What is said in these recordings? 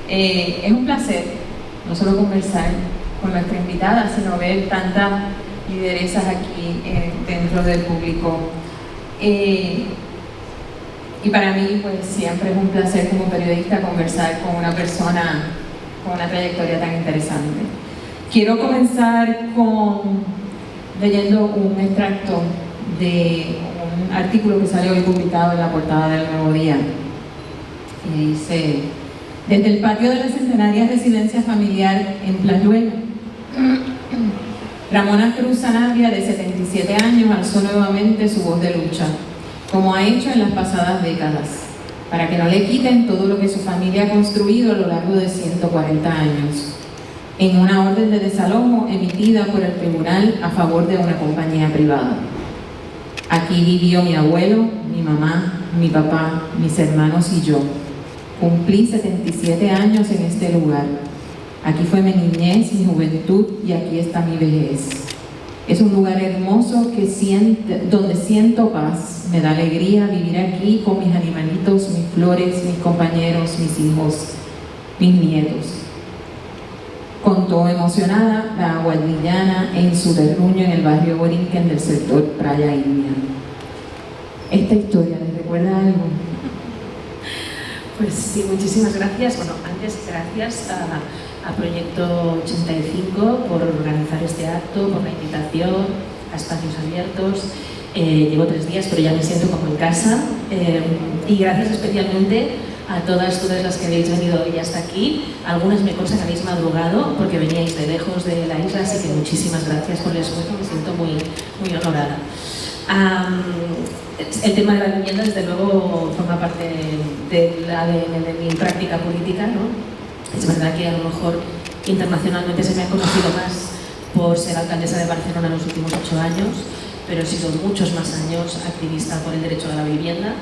Es un placer no solo conversar con nuestra invitada, sino ver tantas lideresas aquí dentro del público. Y para mí, pues siempre es un placer como periodista conversar con una persona con una trayectoria tan interesante. Quiero comenzar leyendo un extracto de un artículo que salió hoy publicado en la portada del Nuevo Día. Y dice: desde el patio de la centenaria residencia familiar en Playuela, Ramona Cruz Sanabria, de 77 años, alzó nuevamente su voz de lucha, como ha hecho en las pasadas décadas, para que no le quiten todo lo que su familia ha construido a lo largo de 140 años, en una orden de desalojo emitida por el tribunal a favor de una compañía privada. Aquí vivió mi abuelo, mi mamá, mi papá, mis hermanos y yo. Cumplí 77 años en este lugar. Aquí fue mi niñez, mi juventud y aquí está mi vejez. Es un lugar hermoso donde siento paz. Me da alegría vivir aquí con mis animalitos, mis flores, mis compañeros, mis hijos, mis nietos. Contó emocionada la aguadillana en su terruño en el barrio Borinquen del sector Playa India. ¿Esta historia les recuerda algo? Pues sí, muchísimas gracias. Bueno, antes gracias a Proyecto 85 por organizar este acto, por la invitación a espacios abiertos. Llevo 3 días, pero ya me siento como en casa. Y gracias especialmente a todas las que habéis venido hoy hasta aquí. Algunas me consta que habéis madrugado porque veníais de lejos de la isla, así que muchísimas gracias por el esfuerzo, me siento muy, muy honorada. El tema de la vivienda, desde luego, forma parte del ADN de mi práctica política, ¿no? Es verdad que a lo mejor internacionalmente se me ha conocido más por ser alcaldesa de Barcelona en los últimos 8 años, pero he sido muchos más años activista por el derecho a la vivienda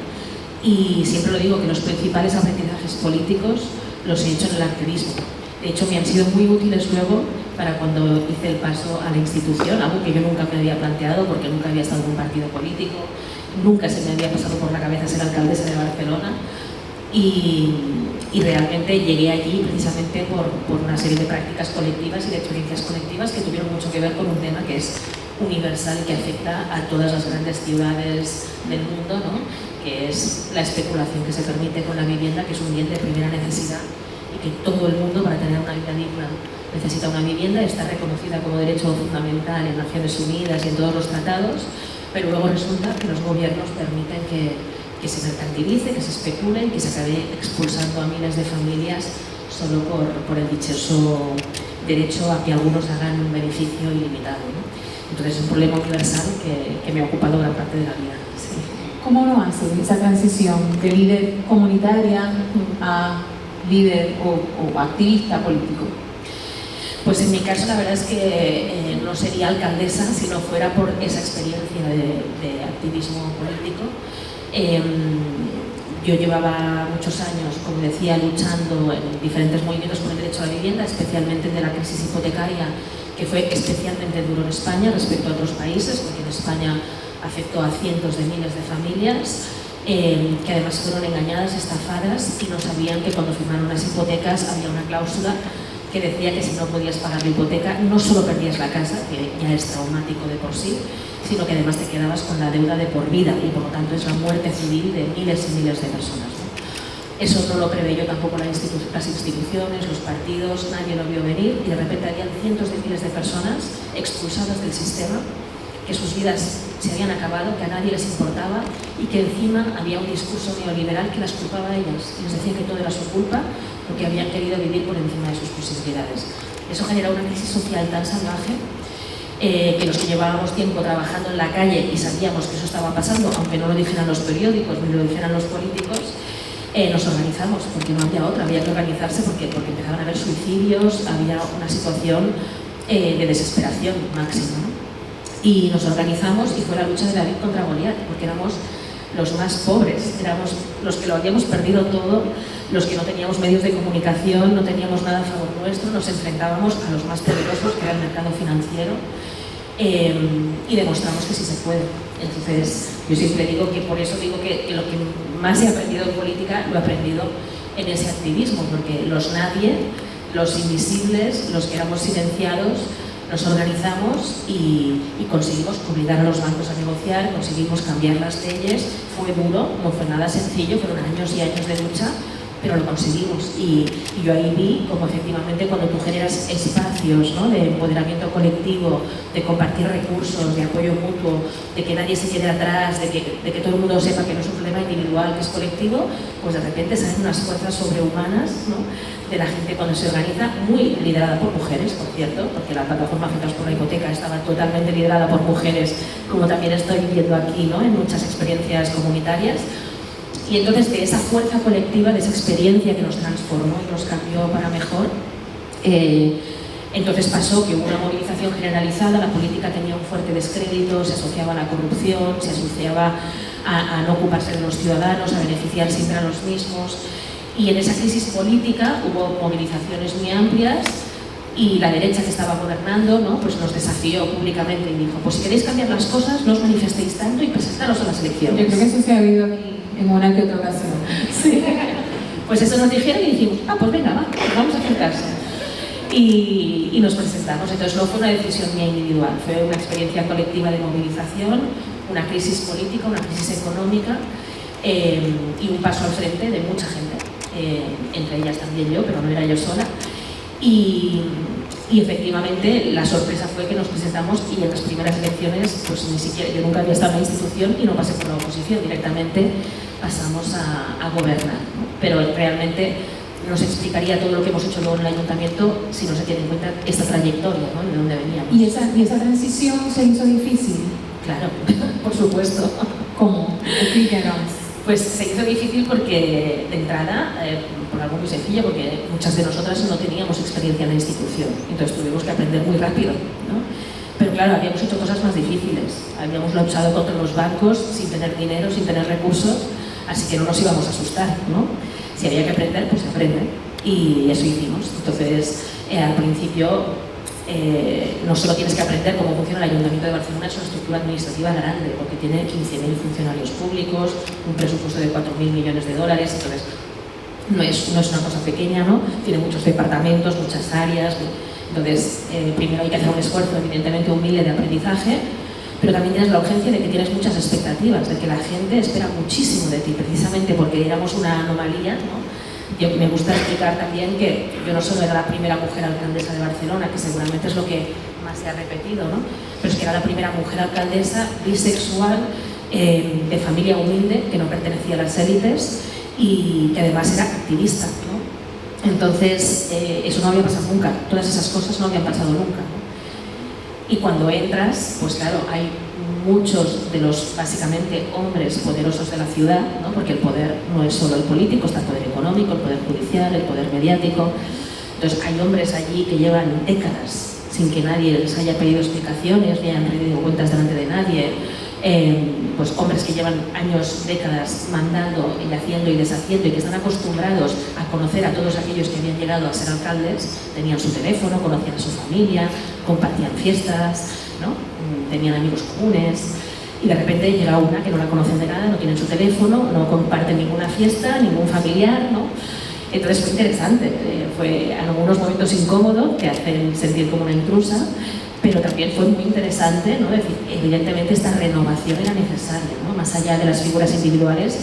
y siempre lo digo que los principales aprendizajes políticos los he hecho en el activismo. De hecho, me han sido muy útiles luego para cuando hice el paso a la institución, algo que yo nunca me había planteado porque nunca había estado en un partido político, nunca se me había pasado por la cabeza ser alcaldesa de Barcelona y realmente llegué allí precisamente por una serie de prácticas colectivas y de experiencias colectivas que tuvieron mucho que ver con un tema que es universal y que afecta a todas las grandes ciudades del mundo, ¿no? Que es la especulación que se permite con la vivienda, que es un bien de primera necesidad y que todo el mundo, para tener una vida digna, necesita una vivienda. Está reconocida como derecho fundamental en Naciones Unidas y en todos los tratados, pero luego resulta que los gobiernos permiten que se mercantilice, que se especule, que se acabe expulsando a miles de familias solo por el dichoso derecho a que algunos hagan un beneficio ilimitado, ¿no? Entonces es un problema universal que me ha ocupado gran parte de la vida. Sí. ¿Cómo lo hace esa transición de líder comunitaria a líder o activista político? Pues en mi caso la verdad es que no sería alcaldesa si no fuera por esa experiencia de activismo político. Yo llevaba muchos años, como decía, luchando en diferentes movimientos por el derecho a la vivienda, especialmente el de la crisis hipotecaria, que fue especialmente duro en España respecto a otros países, porque en España afectó a cientos de miles de familias que además fueron engañadas, estafadas y no sabían que cuando firmaron las hipotecas había una cláusula que decía que si no podías pagar la hipoteca no solo perdías la casa, que ya es traumático de por sí, sino que además te quedabas con la deuda de por vida y por lo tanto es la muerte civil de miles y miles de personas, ¿no? Eso no lo preveyó tampoco las instituciones, los partidos, nadie lo vio venir y de repente habían cientos de miles de personas expulsadas del sistema, que sus vidas se habían acabado, que a nadie les importaba y que encima había un discurso neoliberal que las culpaba a ellas y les decía que todo era su culpa porque habían querido vivir por encima de sus posibilidades. Eso generó una crisis social tan salvaje que los que llevábamos tiempo trabajando en la calle y sabíamos que eso estaba pasando, aunque no lo dijeran los periódicos ni lo dijeran los políticos, nos organizamos, porque no había otra, había que organizarse porque empezaban a haber suicidios, había una situación de desesperación máxima, ¿no? Y nos organizamos y fue la lucha de David contra Goliat, porque éramos los más pobres, éramos los que lo habíamos perdido todo, los que no teníamos medios de comunicación, no teníamos nada a favor nuestro, nos enfrentábamos a los más poderosos, que era el mercado financiero, y demostramos que sí se puede. Entonces, yo siempre digo que por eso digo que lo que más he aprendido en política lo he aprendido en ese activismo, porque los nadie, los invisibles, los que éramos silenciados, nos organizamos y conseguimos obligar a los bancos a negociar, conseguimos cambiar las leyes. Fue duro, no fue nada sencillo, fueron años y años de lucha, pero lo conseguimos. Y yo ahí vi como efectivamente cuando tú generas espacios, ¿no?, de empoderamiento colectivo, de compartir recursos, de apoyo mutuo, de que nadie se quede atrás, de que todo el mundo sepa que no es un problema individual, que es colectivo, pues de repente salen unas fuerzas sobrehumanas, ¿no?, de la gente cuando se organiza, muy liderada por mujeres, por cierto, porque la plataforma Afectados por la Hipoteca estaba totalmente liderada por mujeres, como también estoy viendo aquí, ¿no?, en muchas experiencias comunitarias. Y entonces de esa fuerza colectiva, de esa experiencia que nos transformó y nos cambió para mejor, entonces pasó que hubo una movilización generalizada, la política tenía un fuerte descrédito, se asociaba a la corrupción, se asociaba a no ocuparse de los ciudadanos, a beneficiar siempre a los mismos. Y en esa crisis política hubo movilizaciones muy amplias y la derecha que estaba gobernando, ¿no?, pues nos desafió públicamente y dijo, pues si queréis cambiar las cosas, no os manifestéis tanto y presentaros a las elecciones. Yo creo que eso se ha habido aquí en una que otra ocasión. Sí. Pues eso nos dijeron y dijimos, pues venga, vamos a hacer caso. Y nos presentamos. Entonces no fue una decisión mía individual, fue una experiencia colectiva de movilización, una crisis política, una crisis económica y un paso al frente de mucha gente, entre ellas también yo, pero no era yo sola. Y efectivamente la sorpresa fue que nos presentamos y en las primeras elecciones, pues ni siquiera, yo nunca había estado en la institución y no pasé por la oposición, directamente pasamos a gobernar, ¿no? Pero realmente no se explicaría todo lo que hemos hecho luego en el ayuntamiento si no se tiene en cuenta esta trayectoria, ¿no?, de dónde veníamos. ¿Y esa transición se hizo difícil? Claro, por supuesto. ¿Cómo? Explíquenos. Pues se hizo difícil porque, de entrada, por algo muy sencillo, porque muchas de nosotras no teníamos experiencia en la institución, entonces tuvimos que aprender muy rápido, ¿no? Pero claro, habíamos hecho cosas más difíciles, habíamos luchado contra los bancos sin tener dinero, sin tener recursos, así que no nos íbamos a asustar, ¿no? Si había que aprender, pues se aprende, y eso hicimos. Entonces, al principio, no solo tienes que aprender cómo funciona el Ayuntamiento de Barcelona, es una estructura administrativa grande, porque tiene 15.000 funcionarios públicos, un presupuesto de 4.000 millones de dólares, entonces no es una cosa pequeña, ¿no? Tiene muchos departamentos, muchas áreas, entonces primero hay que hacer un esfuerzo evidentemente humilde de aprendizaje, pero también tienes la urgencia de que tienes muchas expectativas, de que la gente espera muchísimo de ti, precisamente porque éramos una anomalía, ¿no? Me gusta explicar también que yo no solo era la primera mujer alcaldesa de Barcelona, que seguramente es lo que más se ha repetido, ¿no?, pero es que era la primera mujer alcaldesa bisexual, de familia humilde, que no pertenecía a las élites y que además era activista, ¿no? Entonces, eso no había pasado nunca, todas esas cosas no habían pasado nunca, ¿no? Y cuando entras, pues claro, hay muchos de los, básicamente, hombres poderosos de la ciudad, ¿no?, porque el poder no es solo el político, está el poder económico, el poder judicial, el poder mediático. Entonces hay hombres allí que llevan décadas sin que nadie les haya pedido explicaciones ni hayan rendido cuentas delante de nadie, pues hombres que llevan años, décadas mandando y haciendo y deshaciendo y que están acostumbrados a conocer a todos aquellos que habían llegado a ser alcaldes, tenían su teléfono, conocían a su familia, compartían fiestas, ¿no?, tenían amigos comunes, y de repente llega una que no la conocen de nada, no tienen su teléfono, no comparten ninguna fiesta, ningún familiar, ¿no? Entonces fue interesante, fue en algunos momentos incómodo, te hacen sentir como una intrusa, pero también fue muy interesante, ¿no? Es decir, evidentemente esta renovación era necesaria, ¿no? Más allá de las figuras individuales,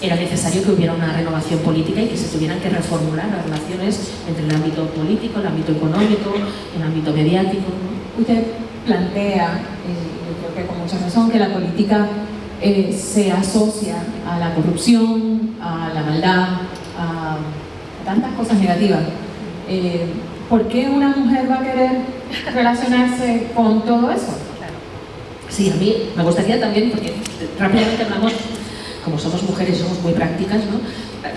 era necesario que hubiera una renovación política y que se tuvieran que reformular las relaciones entre el ámbito político, el ámbito económico, el ámbito mediático, ¿no? Usted plantea, yo creo que con mucha razón, que la política se asocia a la corrupción, a la maldad, a tantas cosas negativas. ¿Por qué una mujer va a querer relacionarse con todo eso? Claro. Sí, a mí me gustaría también, porque rápidamente hablamos, como somos mujeres y somos muy prácticas, ¿no?,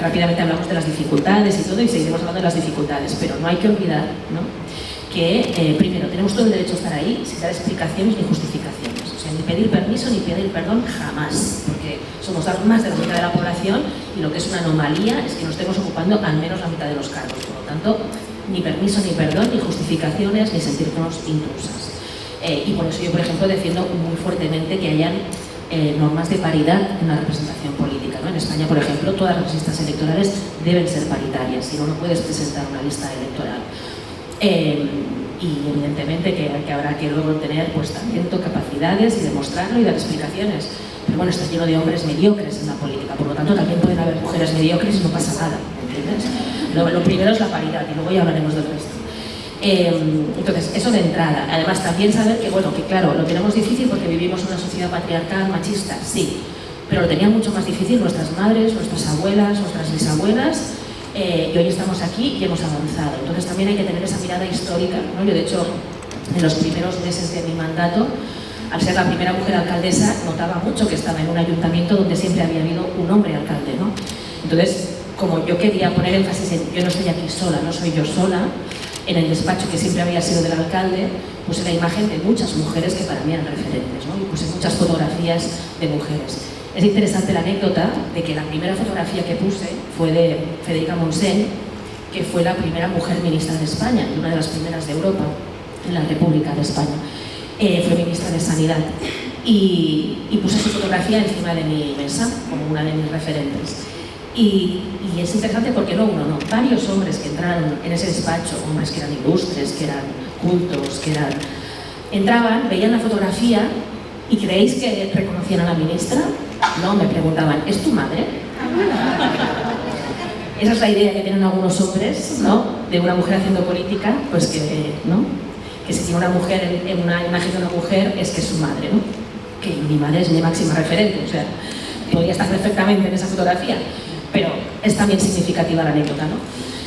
rápidamente hablamos de las dificultades y todo, y seguiremos hablando de las dificultades, pero no hay que olvidar, ¿no?, que primero tenemos todo el derecho a estar ahí sin dar explicaciones ni justificaciones, o sea, ni pedir permiso ni pedir perdón jamás, porque somos más de la mitad de la población y lo que es una anomalía es que nos estemos ocupando al menos la mitad de los cargos, por lo tanto, ni permiso ni perdón, ni justificaciones, ni sentirnos intrusas. Y por eso yo, por ejemplo, defiendo muy fuertemente que hayan normas de paridad en la representación política. ¿no? En España, por ejemplo, todas las listas electorales deben ser paritarias, si no, no puedes presentar una lista electoral. Y evidentemente que habrá que luego tener pues talento, capacidades y demostrarlo y dar explicaciones. Pero bueno, está lleno de hombres mediocres en la política, por lo tanto también pueden haber mujeres mediocres y no pasa nada, ¿entiendes? Lo primero es la paridad y luego ya hablaremos del resto. Entonces, eso de entrada. Además, también saber que, bueno, que claro, lo tenemos difícil porque vivimos en una sociedad patriarcal, machista, sí, pero lo tenían mucho más difícil nuestras madres, nuestras abuelas, nuestras bisabuelas, y hoy estamos aquí y hemos avanzado. Entonces también hay que tener esa mirada histórica, ¿no? Yo, de hecho, en los primeros meses de mi mandato, al ser la primera mujer alcaldesa, notaba mucho que estaba en un ayuntamiento donde siempre había habido un hombre alcalde, ¿no? Entonces, como yo quería poner énfasis en yo no estoy aquí sola, no soy yo sola, en el despacho que siempre había sido del alcalde, puse la imagen de muchas mujeres que para mí eran referentes, ¿no? Y puse muchas fotografías de mujeres. Es interesante la anécdota de que la primera fotografía que puse fue de Federica Montseny, que fue la primera mujer ministra de España, y una de las primeras de Europa, en la República de España. Fue ministra de Sanidad. Y puse su fotografía encima de mi mesa, como una de mis referentes. Y es interesante porque no uno, no, varios hombres que entraron en ese despacho, hombres que eran ilustres, que eran cultos, entraban, veían la fotografía y ¿creéis que reconocían a la ministra? No, me preguntaban, ¿es tu madre? Esa es la idea que tienen algunos hombres, ¿no? De una mujer haciendo política, pues que, ¿no? Que si tiene una mujer en una imagen de una mujer es que es su madre, ¿no? Que mi madre es mi máxima referente, o sea, podría estar perfectamente en esa fotografía, pero es también significativa la anécdota, ¿no?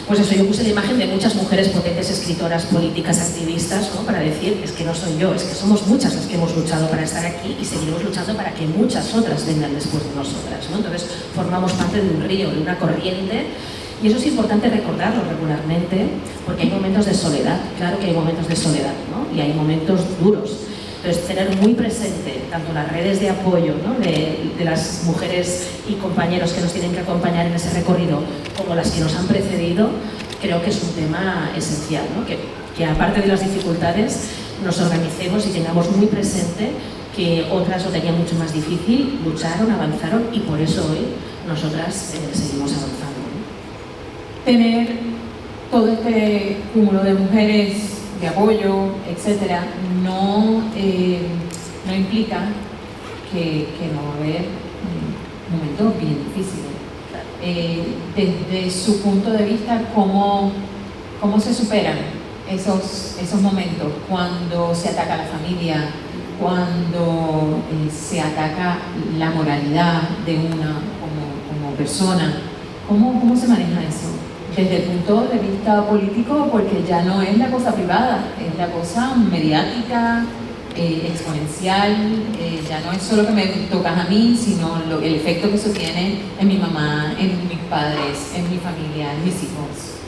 Pues eso, yo puse la imagen de muchas mujeres potentes, escritoras, políticas, activistas, ¿no? Para decir, es que no soy yo, es que somos muchas las que hemos luchado para estar aquí y seguiremos luchando para que muchas otras vengan después de nosotras, ¿no? Entonces, formamos parte de un río, de una corriente, y eso es importante recordarlo regularmente, porque hay momentos de soledad, claro que hay momentos de soledad, ¿no? Y hay momentos duros. Entonces, tener muy presente tanto las redes de apoyo, ¿no? de las mujeres y compañeros que nos tienen que acompañar en ese recorrido, como las que nos han precedido, creo que es un tema esencial, ¿no? Que aparte de las dificultades, nos organicemos y tengamos muy presente que otras lo tenían mucho más difícil, lucharon, avanzaron y por eso hoy nosotras seguimos avanzando, ¿no? Tener todo este cúmulo de mujeres de apoyo, etcétera, no implica que no va a haber momentos bien difíciles. Desde su punto de vista, ¿cómo se superan esos momentos cuando se ataca a la familia, cuando se ataca la moralidad de una como persona? ¿Cómo se maneja eso? Desde el punto de vista político, porque ya no es la cosa privada, es la cosa mediática, exponencial, ya no es solo que me tocas a mí, sino el efecto que eso tiene en mi mamá, en mis padres, en mi familia, en mis hijos.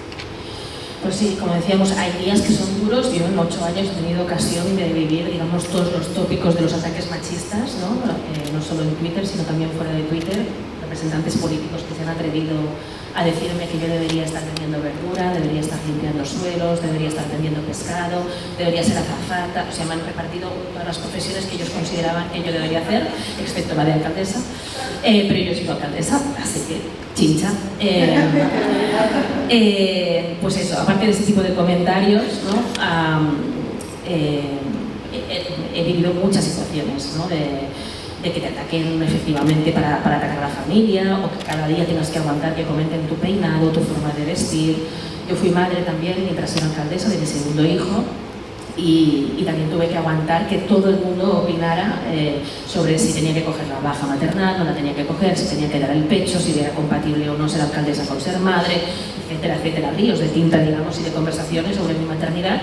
Pues sí, como decíamos, hay días que son duros. Yo en 8 años he tenido ocasión de vivir, digamos, todos los tópicos de los ataques machistas, ¿no? No solo en Twitter, sino también fuera de Twitter, representantes políticos que se han atrevido a decirme que yo debería estar vendiendo verdura, debería estar limpiando suelos, debería estar vendiendo pescado, debería ser azafata. O sea, me han repartido todas las profesiones que ellos consideraban que yo debería hacer, excepto la de alcaldesa, pero yo he sido alcaldesa, así que chincha. Pues eso, aparte de ese tipo de comentarios, ¿no? He vivido muchas situaciones, ¿no? De que te ataquen efectivamente para atacar a la familia, o que cada día tengas que aguantar que comenten tu peinado, tu forma de vestir. Yo fui madre también mientras era alcaldesa de mi segundo hijo y también tuve que aguantar que todo el mundo opinara sobre si tenía que coger la baja maternal, no la tenía que coger, si tenía que dar el pecho, si era compatible o no ser alcaldesa con ser madre, etcétera, etcétera, ríos de tinta, digamos, y de conversaciones sobre mi maternidad.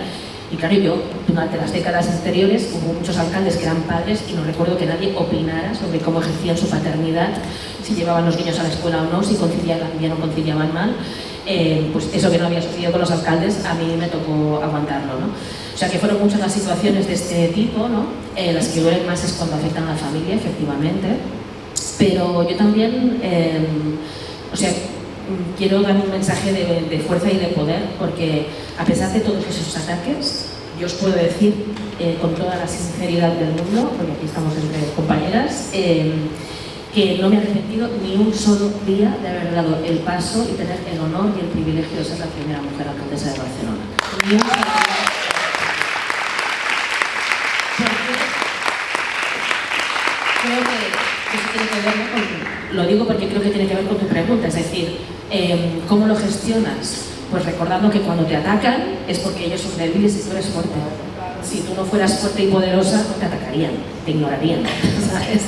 Y claro, yo durante las décadas anteriores hubo muchos alcaldes que eran padres y no recuerdo que nadie opinara sobre cómo ejercían su paternidad, si llevaban los niños a la escuela o no, si conciliaban bien o conciliaban mal. Pues eso que no había sucedido con los alcaldes, a mí me tocó aguantarlo, ¿no? O sea que fueron muchas las situaciones de este tipo, ¿no? Las que duelen más es cuando afectan a la familia, efectivamente. Pero yo también, o sea, quiero dar un mensaje de fuerza y de poder, porque a pesar de todos esos ataques, yo os puedo decir con toda la sinceridad del mundo, porque aquí estamos entre compañeras, que no me he arrepentido ni un solo día de haber dado el paso y tener el honor y el privilegio de ser la primera mujer alcaldesa de Barcelona. Ni un solo día. Creo que eso tiene que ver con, lo digo porque creo que tiene que ver con tu pregunta, es decir, ¿cómo lo gestionas? Pues recordando que cuando te atacan es porque ellos son débiles y tú eres fuerte. Si tú no fueras fuerte y poderosa, no te atacarían, te ignorarían, ¿sabes?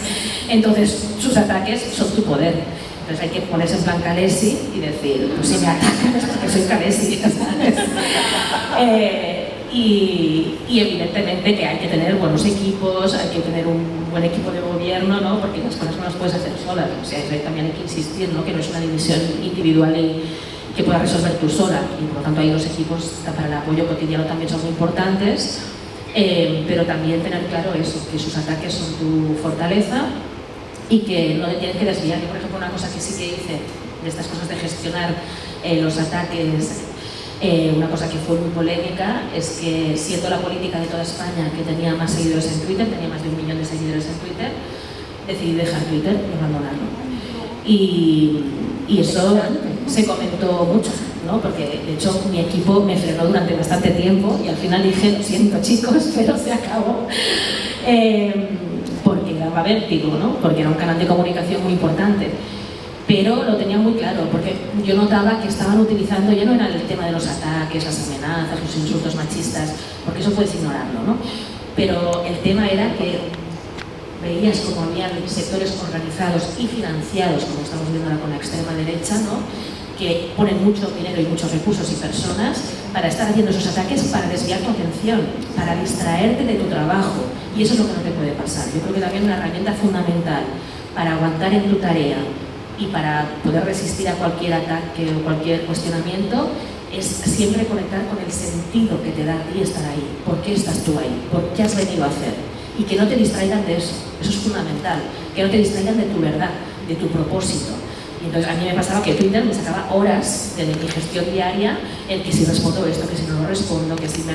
Entonces, sus ataques son tu poder. Entonces hay que ponerse en plan Khaleesi y decir, pues si me atacan es porque soy Khaleesi, ¿sabes? Y evidentemente que hay que tener buenos equipos, hay que tener un buen equipo de gobierno, ¿no? Porque las cosas no las puedes hacer solas. O sea, ahí también hay que insistir, ¿no? Que no es una división individual y que puedas resolver tú sola. Y por lo tanto ahí los equipos para el apoyo cotidiano también son muy importantes. Pero también tener claro eso, que sus ataques son tu fortaleza y que no te tienen que desviar. Yo, por ejemplo, una cosa que sí que hice de estas cosas de gestionar los ataques, una cosa que fue muy polémica es que, siendo la política de toda España que tenía más seguidores en Twitter, tenía más de 1 millón de seguidores en Twitter, decidí dejar Twitter y abandonarlo. Y eso se comentó mucho, ¿no? Porque de hecho mi equipo me frenó durante bastante tiempo y al final dije, lo siento chicos, pero se acabó. Porque daba vértigo, ¿no? Porque era un canal de comunicación muy importante. Pero lo tenía muy claro, porque yo notaba que estaban utilizando, ya no era el tema de los ataques, las amenazas, los insultos machistas, porque eso puedes ignorarlo, ¿no? Pero el tema era que veías como había sectores organizados y financiados, como estamos viendo ahora con la extrema derecha, ¿no? Que ponen mucho dinero y muchos recursos y personas para estar haciendo esos ataques, para desviar tu atención, para distraerte de tu trabajo. Y eso es lo que no te puede pasar. Yo creo que también una herramienta fundamental para aguantar en tu tarea y para poder resistir a cualquier ataque o cualquier cuestionamiento es siempre conectar con el sentido que te da a ti estar ahí. ¿Por qué estás tú ahí? ¿Por qué has venido a hacer? Y que no te distraigan de eso. Eso es fundamental. Que no te distraigan de tu verdad, de tu propósito. Y entonces a mí me pasaba que Twitter me sacaba horas de mi gestión diaria en que si respondo esto, que si no lo respondo, que si me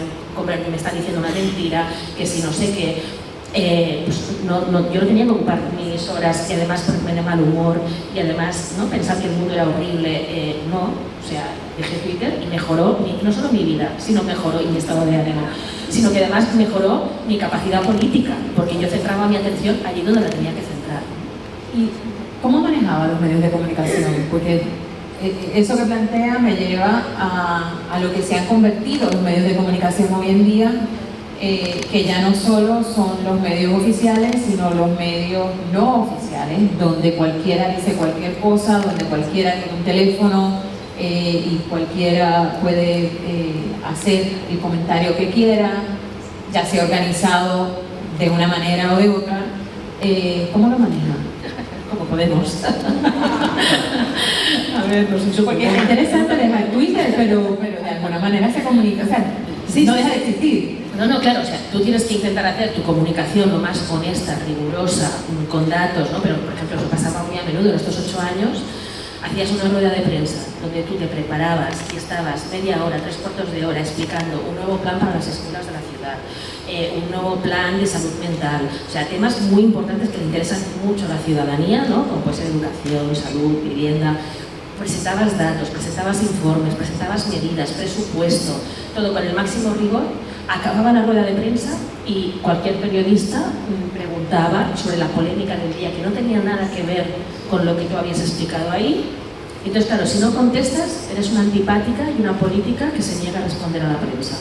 están diciendo una mentira, que si no sé qué. Pues yo no tenía que ocupar mis horas y además ponerme de mal humor y además no pensar que el mundo era horrible. No, o sea, dejé Twitter y mejoró no solo mi vida, sino mejoró y mi estado de ánimo, sino que además mejoró mi capacidad política, porque yo centraba mi atención allí donde la tenía que centrar. ¿Y cómo manejaba los medios de comunicación? Porque eso que plantea me lleva a lo que se han convertido los medios de comunicación hoy en día, que ya no solo son los medios oficiales, sino los medios no oficiales, donde cualquiera dice cualquier cosa, donde cualquiera tiene un teléfono y cualquiera puede hacer el comentario que quiera, ya sea organizado de una manera o de otra. ¿Cómo lo maneja? Como podemos. A ver, no sé, porque es interesante dejar Twitter, pero de alguna manera se comunica, o sea, sí, no deja de existir. No, claro, o sea, tú tienes que intentar hacer tu comunicación lo más honesta, rigurosa, con datos, ¿no? Pero, por ejemplo, eso pasaba muy a menudo en estos 8 años, hacías una rueda de prensa donde tú te preparabas y estabas media hora, 3/4 de hora explicando un nuevo plan para las escuelas de la ciudad, un nuevo plan de salud mental, o sea, temas muy importantes que le interesan mucho a la ciudadanía, ¿no? Como puede ser educación, salud, vivienda. Presentabas datos, presentabas informes, presentabas medidas, presupuesto, todo con el máximo rigor. Acababa la rueda de prensa y cualquier periodista preguntaba sobre la polémica del día, que no tenía nada que ver con lo que tú habías explicado ahí. Entonces, claro, si no contestas, eres una antipática y una política que se niega a responder a la prensa.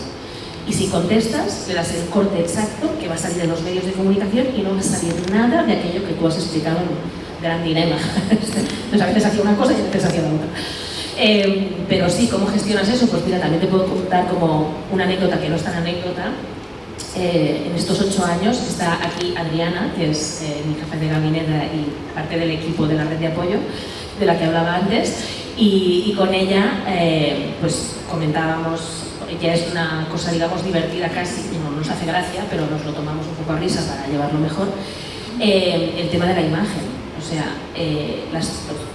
Y si contestas, le das el corte exacto que va a salir de los medios de comunicación y no va a salir nada de aquello que tú has explicado en Gran Dilema. Entonces, a veces hacía una cosa y a veces hacía la otra. Pero sí, ¿cómo gestionas eso? Pues mira, también te puedo contar como una anécdota que no es tan anécdota. En estos 8 años está aquí Adriana, que es mi jefa de gabinete y parte del equipo de la red de apoyo de la que hablaba antes, y con ella pues comentábamos, ya es una cosa digamos divertida casi, no nos hace gracia, pero nos lo tomamos un poco a risa para llevarlo mejor, el tema de la imagen. O sea,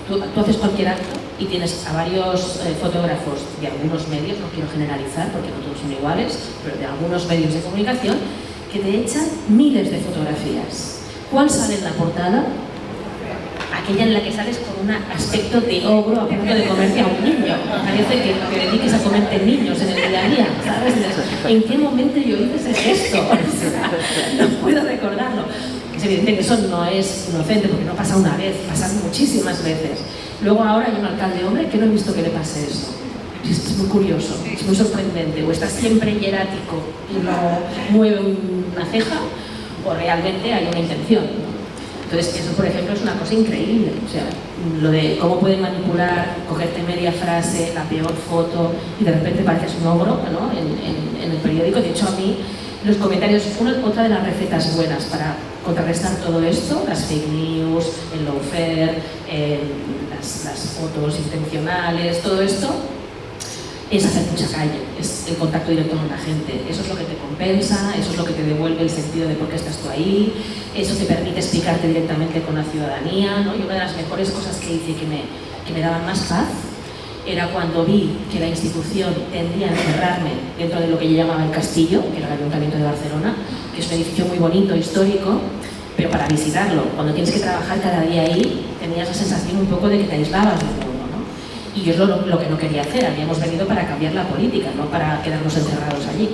tú haces cualquier acto y tienes a varios fotógrafos de algunos medios, no quiero generalizar porque no todos son iguales, pero de algunos medios de comunicación, que te echan miles de fotografías. ¿Cuál sale en la portada? aquella en la que sales con un aspecto de ogro a punto de comerte a un niño. Parece que lo que dediques a comerte niños en el día a día, ¿sabes? ¿En qué momento yo hice ese gesto? O sea, no puedo recordarlo. Es evidente que eso no es inocente, porque no pasa una vez, pasan muchísimas veces. Luego ahora hay un alcalde hombre que no he visto que le pase eso. Es muy curioso, es muy sorprendente. O está siempre hierático y no mueve una ceja, o realmente hay una intención, ¿no? Entonces, eso, por ejemplo, es una cosa increíble. O sea, lo de cómo pueden manipular, cogerte media frase, la peor foto, y de repente pareces un ogro, ¿no? en el periódico. De hecho, a mí, los comentarios, otra de las recetas buenas para contrarrestar todo esto, las fake news, el lawfare, las fotos intencionales, todo esto, es hacer mucha calle, es el contacto directo con la gente. Eso es lo que te compensa, eso es lo que te devuelve el sentido de por qué estás tú ahí, eso te permite explicarte directamente con la ciudadanía, ¿no? Y una de las mejores cosas que hice que me daban más paz era cuando vi que la institución tendía a encerrarme dentro de lo que yo llamaba el Castillo, que era el Ayuntamiento de Barcelona, que es un edificio muy bonito, histórico, pero para visitarlo, cuando tienes que trabajar cada día ahí, tenías la sensación un poco de que te aislabas del mundo. Y yo es lo que no quería hacer. Habíamos venido para cambiar la política, no para quedarnos encerrados allí.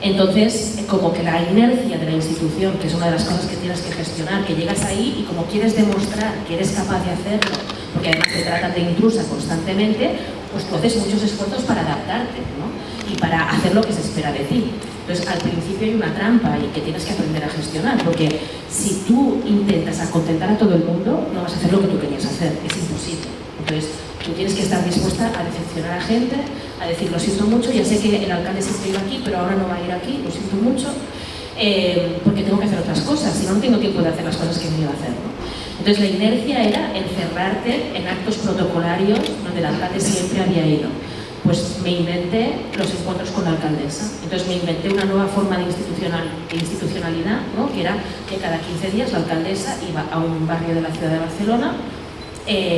Entonces, como que la inercia de la institución, que es una de las cosas que tienes que gestionar, que llegas ahí y como quieres demostrar que eres capaz de hacerlo, porque además te tratan de intrusa constantemente, pues tú haces muchos esfuerzos para adaptarte, ¿no? Y para hacer lo que se espera de ti. Entonces, al principio hay una trampa y que tienes que aprender a gestionar, porque si tú intentas contentar a todo el mundo, no vas a hacer lo que tú querías hacer, es imposible. Entonces, tú tienes que estar dispuesta a decepcionar a gente, a decir, lo siento mucho, ya sé que el alcalde siempre iba aquí, pero ahora no va a ir aquí, lo siento mucho, porque tengo que hacer otras cosas, si no, no tengo tiempo de hacer las cosas que me iba a hacer, ¿no? Entonces, la inercia era encerrarte en actos protocolarios donde el alcalde siempre había ido. Pues me inventé los encuentros con la alcaldesa. Entonces me inventé una nueva forma de institucionalidad, ¿no? Que era que cada 15 días la alcaldesa iba a un barrio de la ciudad de Barcelona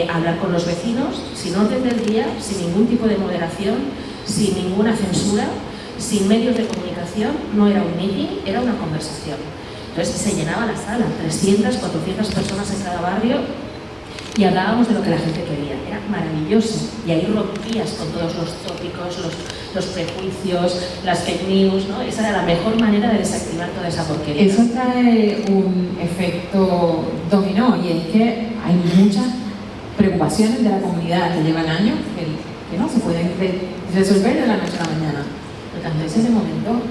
a hablar con los vecinos, sin orden del día, sin ningún tipo de moderación, sin ninguna censura, sin medios de comunicación. No era un meeting, era una conversación. Entonces se llenaba la sala, 300, 400 personas en cada barrio, y hablábamos de lo que la gente quería. Era maravilloso. Y ahí rompías con todos los tópicos, los prejuicios, las fake news, ¿no? Esa era la mejor manera de desactivar toda esa porquería. Eso trae un efecto dominó, y es que hay muchas preocupaciones de la comunidad que llevan años que no se pueden resolver de la noche a la mañana. Entonces, en ese momento.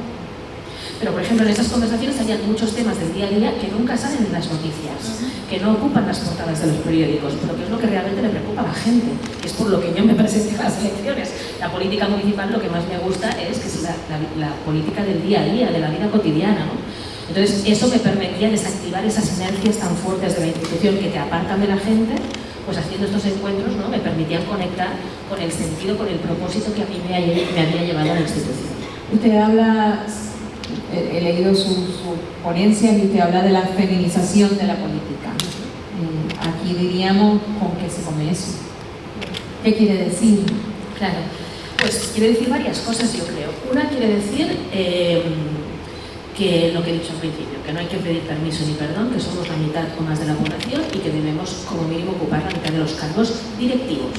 Pero, por ejemplo, en esas conversaciones salían muchos temas del día a día que nunca salen en las noticias, que no ocupan las portadas de los periódicos, pero que es lo que realmente le preocupa a la gente, que es por lo que yo me presenté a las elecciones. La política municipal, lo que más me gusta es que es la política del día a día, de la vida cotidiana, ¿no? Entonces, eso me permitía desactivar esas inercias tan fuertes de la institución que te apartan de la gente. Pues haciendo estos encuentros, ¿no? Me permitían conectar con el sentido, con el propósito que a mí me había llevado a la institución. Usted habla, he leído su ponencia, y usted habla de la feminización de la política. Aquí diríamos, ¿con qué se come eso? ¿Qué quiere decir? Claro, pues quiere decir varias cosas, yo creo. Una quiere decir que lo que he dicho al principio, que no hay que pedir permiso ni perdón, que somos la mitad o más de la población y que debemos como mínimo ocupar la mitad de los cargos directivos,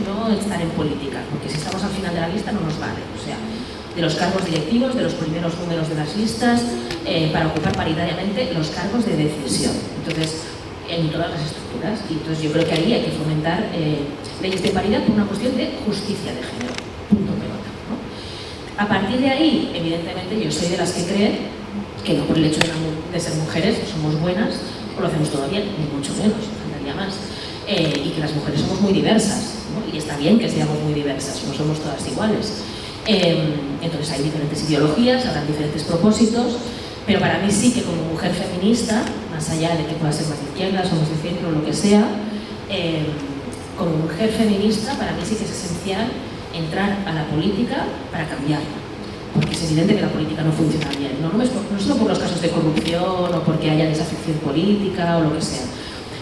no estar en política, porque si estamos al final de la lista no nos vale. O sea, de los cargos directivos, de los primeros números de las listas, para ocupar paritariamente los cargos de decisión. Entonces, en todas las estructuras. Y entonces yo creo que ahí hay que fomentar leyes de paridad por una cuestión de justicia de género. Punto pelota, ¿no? A partir de ahí, evidentemente, yo soy de las que creen que no por el hecho de ser mujeres somos buenas o lo hacemos todo bien, ni mucho menos, faltaría más. Y que las mujeres somos muy diversas, ¿no? Y está bien que seamos muy diversas, no somos todas iguales. Entonces hay diferentes ideologías, habrán diferentes propósitos, pero para mí sí que como mujer feminista, más allá de que pueda ser más de izquierdas o más de centro o lo que sea, como mujer feminista para mí sí que es esencial entrar a la política para cambiarla. Porque es evidente que la política no funciona bien, no solo por los casos de corrupción o porque haya desafección política o lo que sea.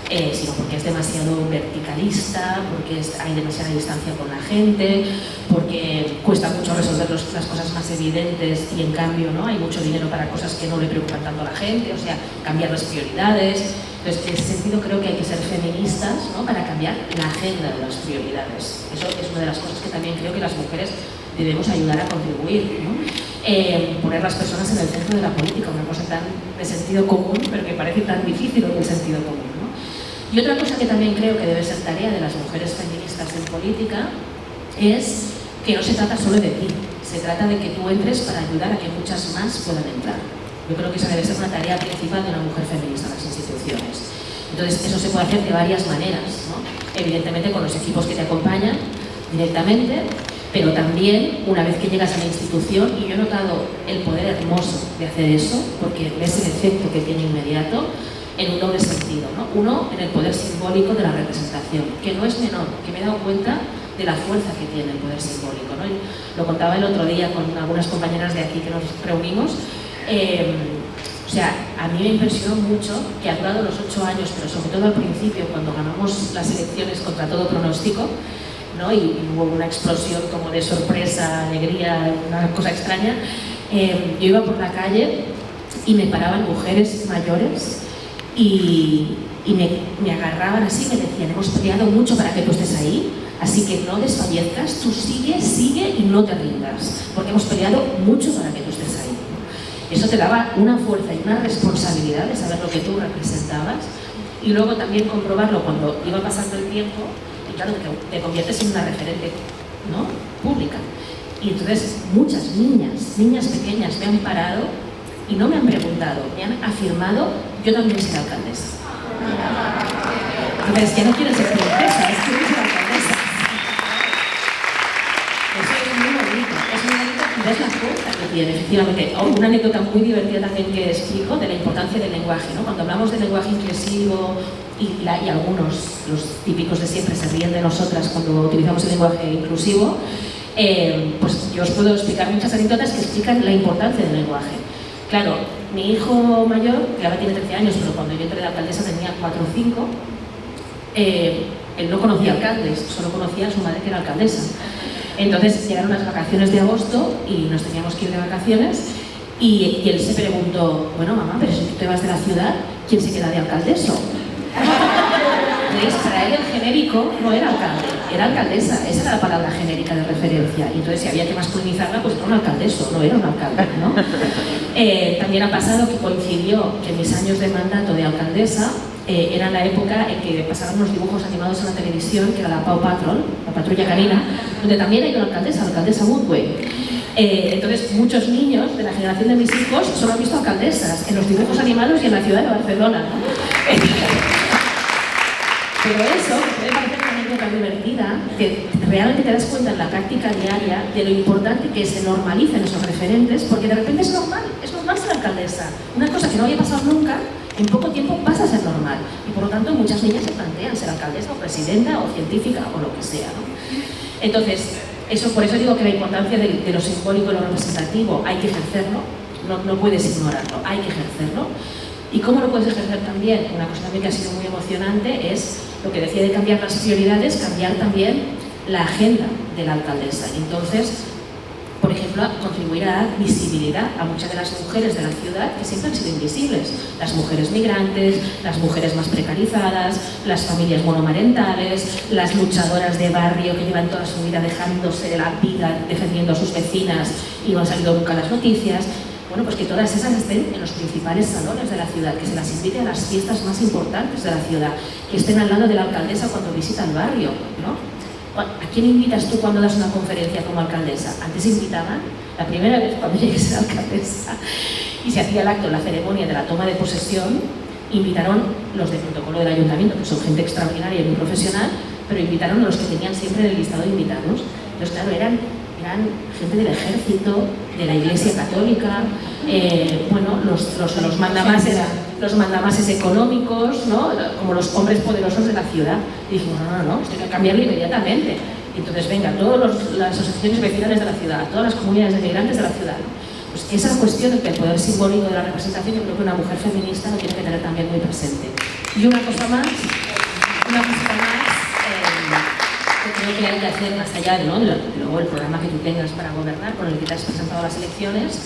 sino porque es demasiado verticalista, porque hay demasiada distancia con la gente, porque cuesta mucho resolver las cosas más evidentes y en cambio, ¿no?, hay mucho dinero para cosas que no le preocupan tanto a la gente, o sea, cambiar las prioridades. Entonces, en ese sentido creo que hay que ser feministas, ¿no?, para cambiar la agenda de las prioridades. Eso es una de las cosas que también creo que las mujeres debemos ayudar a contribuir, ¿no? Poner las personas en el centro de la política, una cosa tan de sentido común, pero que parece tan difícil del sentido común, ¿no? Y otra cosa que también creo que debe ser tarea de las mujeres feministas en política es que no se trata solo de ti, se trata de que tú entres para ayudar a que muchas más puedan entrar. Yo creo que esa debe ser una tarea principal de una mujer feminista en las instituciones. Entonces, eso se puede hacer de varias maneras, ¿no? Evidentemente con los equipos que te acompañan directamente, pero también una vez que llegas a la institución, y yo he notado el poder hermoso de hacer eso, porque ves el efecto que tiene inmediato, en un doble sentido, ¿no? Uno, en el poder simbólico de la representación, que no es menor, que me he dado cuenta de la fuerza que tiene el poder simbólico, ¿no? Y lo contaba el otro día con algunas compañeras de aquí que nos reunimos. O sea, a mí me impresionó mucho que ha durado los 8 años, pero sobre todo al principio, cuando ganamos las elecciones contra todo pronóstico, ¿no?, y hubo una explosión como de sorpresa, alegría, una cosa extraña. Yo iba por la calle y me paraban mujeres mayores y me agarraban así, me decían: hemos peleado mucho para que tú estés ahí, así que no desfallezcas, tú sigue y no te rindas, porque hemos peleado mucho para que tú estés ahí. Eso te daba una fuerza y una responsabilidad de saber lo que tú representabas, y luego también comprobarlo cuando iba pasando el tiempo, y claro, te conviertes en una referente, ¿no?, pública. Y entonces muchas niñas pequeñas me han parado y no me han preguntado, me han afirmado: yo también seré alcaldesa. Entonces ya no quiero ser princesa, es que quiero ser alcaldesa. Eso es muy bonito y ves la fuerza que tiene, efectivamente. Una anécdota muy divertida también que explico de la importancia del lenguaje, ¿no? Cuando hablamos del lenguaje inclusivo y algunos, los típicos de siempre, se ríen de nosotras cuando utilizamos el lenguaje inclusivo, pues yo os puedo explicar muchas anécdotas que explican la importancia del lenguaje. Claro, mi hijo mayor, que ahora tiene 13 años, pero cuando yo entré de alcaldesa tenía 4 o 5, él no conocía alcaldes, solo conocía a su madre que era alcaldesa. Entonces llegaron las vacaciones de agosto y nos teníamos que ir de vacaciones y él se preguntó: bueno, mamá, pero si tú te vas de la ciudad, ¿quién se queda de alcaldeso? Entonces, para él el genérico no era alcalde, era alcaldesa, esa era la palabra genérica de referencia. Y entonces si había que masculinizarla, pues era un alcaldeso, no era un alcalde, ¿no? También ha pasado que coincidió que mis años de mandato de alcaldesa era la época en que pasaban unos dibujos animados en la televisión, que era la Paw Patrol, la patrulla canina, donde también hay una alcaldesa, la alcaldesa Woodway. Entonces muchos niños de la generación de mis hijos solo han visto alcaldesas en los dibujos animados y en la ciudad de Barcelona, ¿no? Pero eso, que puede parecer una anécdota divertida, que realmente te das cuenta en la práctica diaria de lo importante que se normalicen esos referentes, porque de repente es normal ser alcaldesa. Una cosa que no había pasado nunca, en poco tiempo pasa a ser normal. Y por lo tanto muchas niñas se plantean ser alcaldesa o presidenta o científica o lo que sea, ¿no? Entonces, por eso digo que la importancia de lo simbólico y lo representativo hay que ejercerlo, no puedes ignorarlo, hay que ejercerlo. ¿Y cómo lo puedes ejercer también? Una cosa también que ha sido muy emocionante es lo que decía de cambiar las prioridades, cambiar también la agenda de la alcaldesa. Entonces, por ejemplo, contribuir a dar visibilidad a muchas de las mujeres de la ciudad que siempre han sido invisibles. Las mujeres migrantes, las mujeres más precarizadas, las familias monomarentales, las luchadoras de barrio que llevan toda su vida dejándose la vida defendiendo a sus vecinas y no han salido nunca las noticias. Bueno, pues que todas esas estén en los principales salones de la ciudad, que se las invite a las fiestas más importantes de la ciudad, que estén al lado de la alcaldesa cuando visita el barrio, ¿no? ¿A quién invitas tú cuando das una conferencia como alcaldesa? Antes invitaban, la primera vez cuando llegué a ser alcaldesa, y se hacía el acto, la ceremonia de la toma de posesión, invitaron los de protocolo del ayuntamiento, que son gente extraordinaria y muy profesional, pero invitaron a los que tenían siempre en el listado de invitados. Entonces, claro, eran gente del ejército, de la Iglesia Católica, bueno, los mandamases económicos, ¿no? Como los hombres poderosos de la ciudad. Y dijimos, no, esto hay que cambiarlo inmediatamente. Y entonces, venga, todas las asociaciones vecinales de la ciudad, todas las comunidades de migrantes de la ciudad, ¿no? Pues esa cuestión de que el poder simbólico de la representación, yo creo que una mujer feminista lo tiene que tener también muy presente. Y una cosa más que creo que hay que hacer más allá, ¿no?, de luego el programa que tú tengas para gobernar, con el que te has presentado a las elecciones,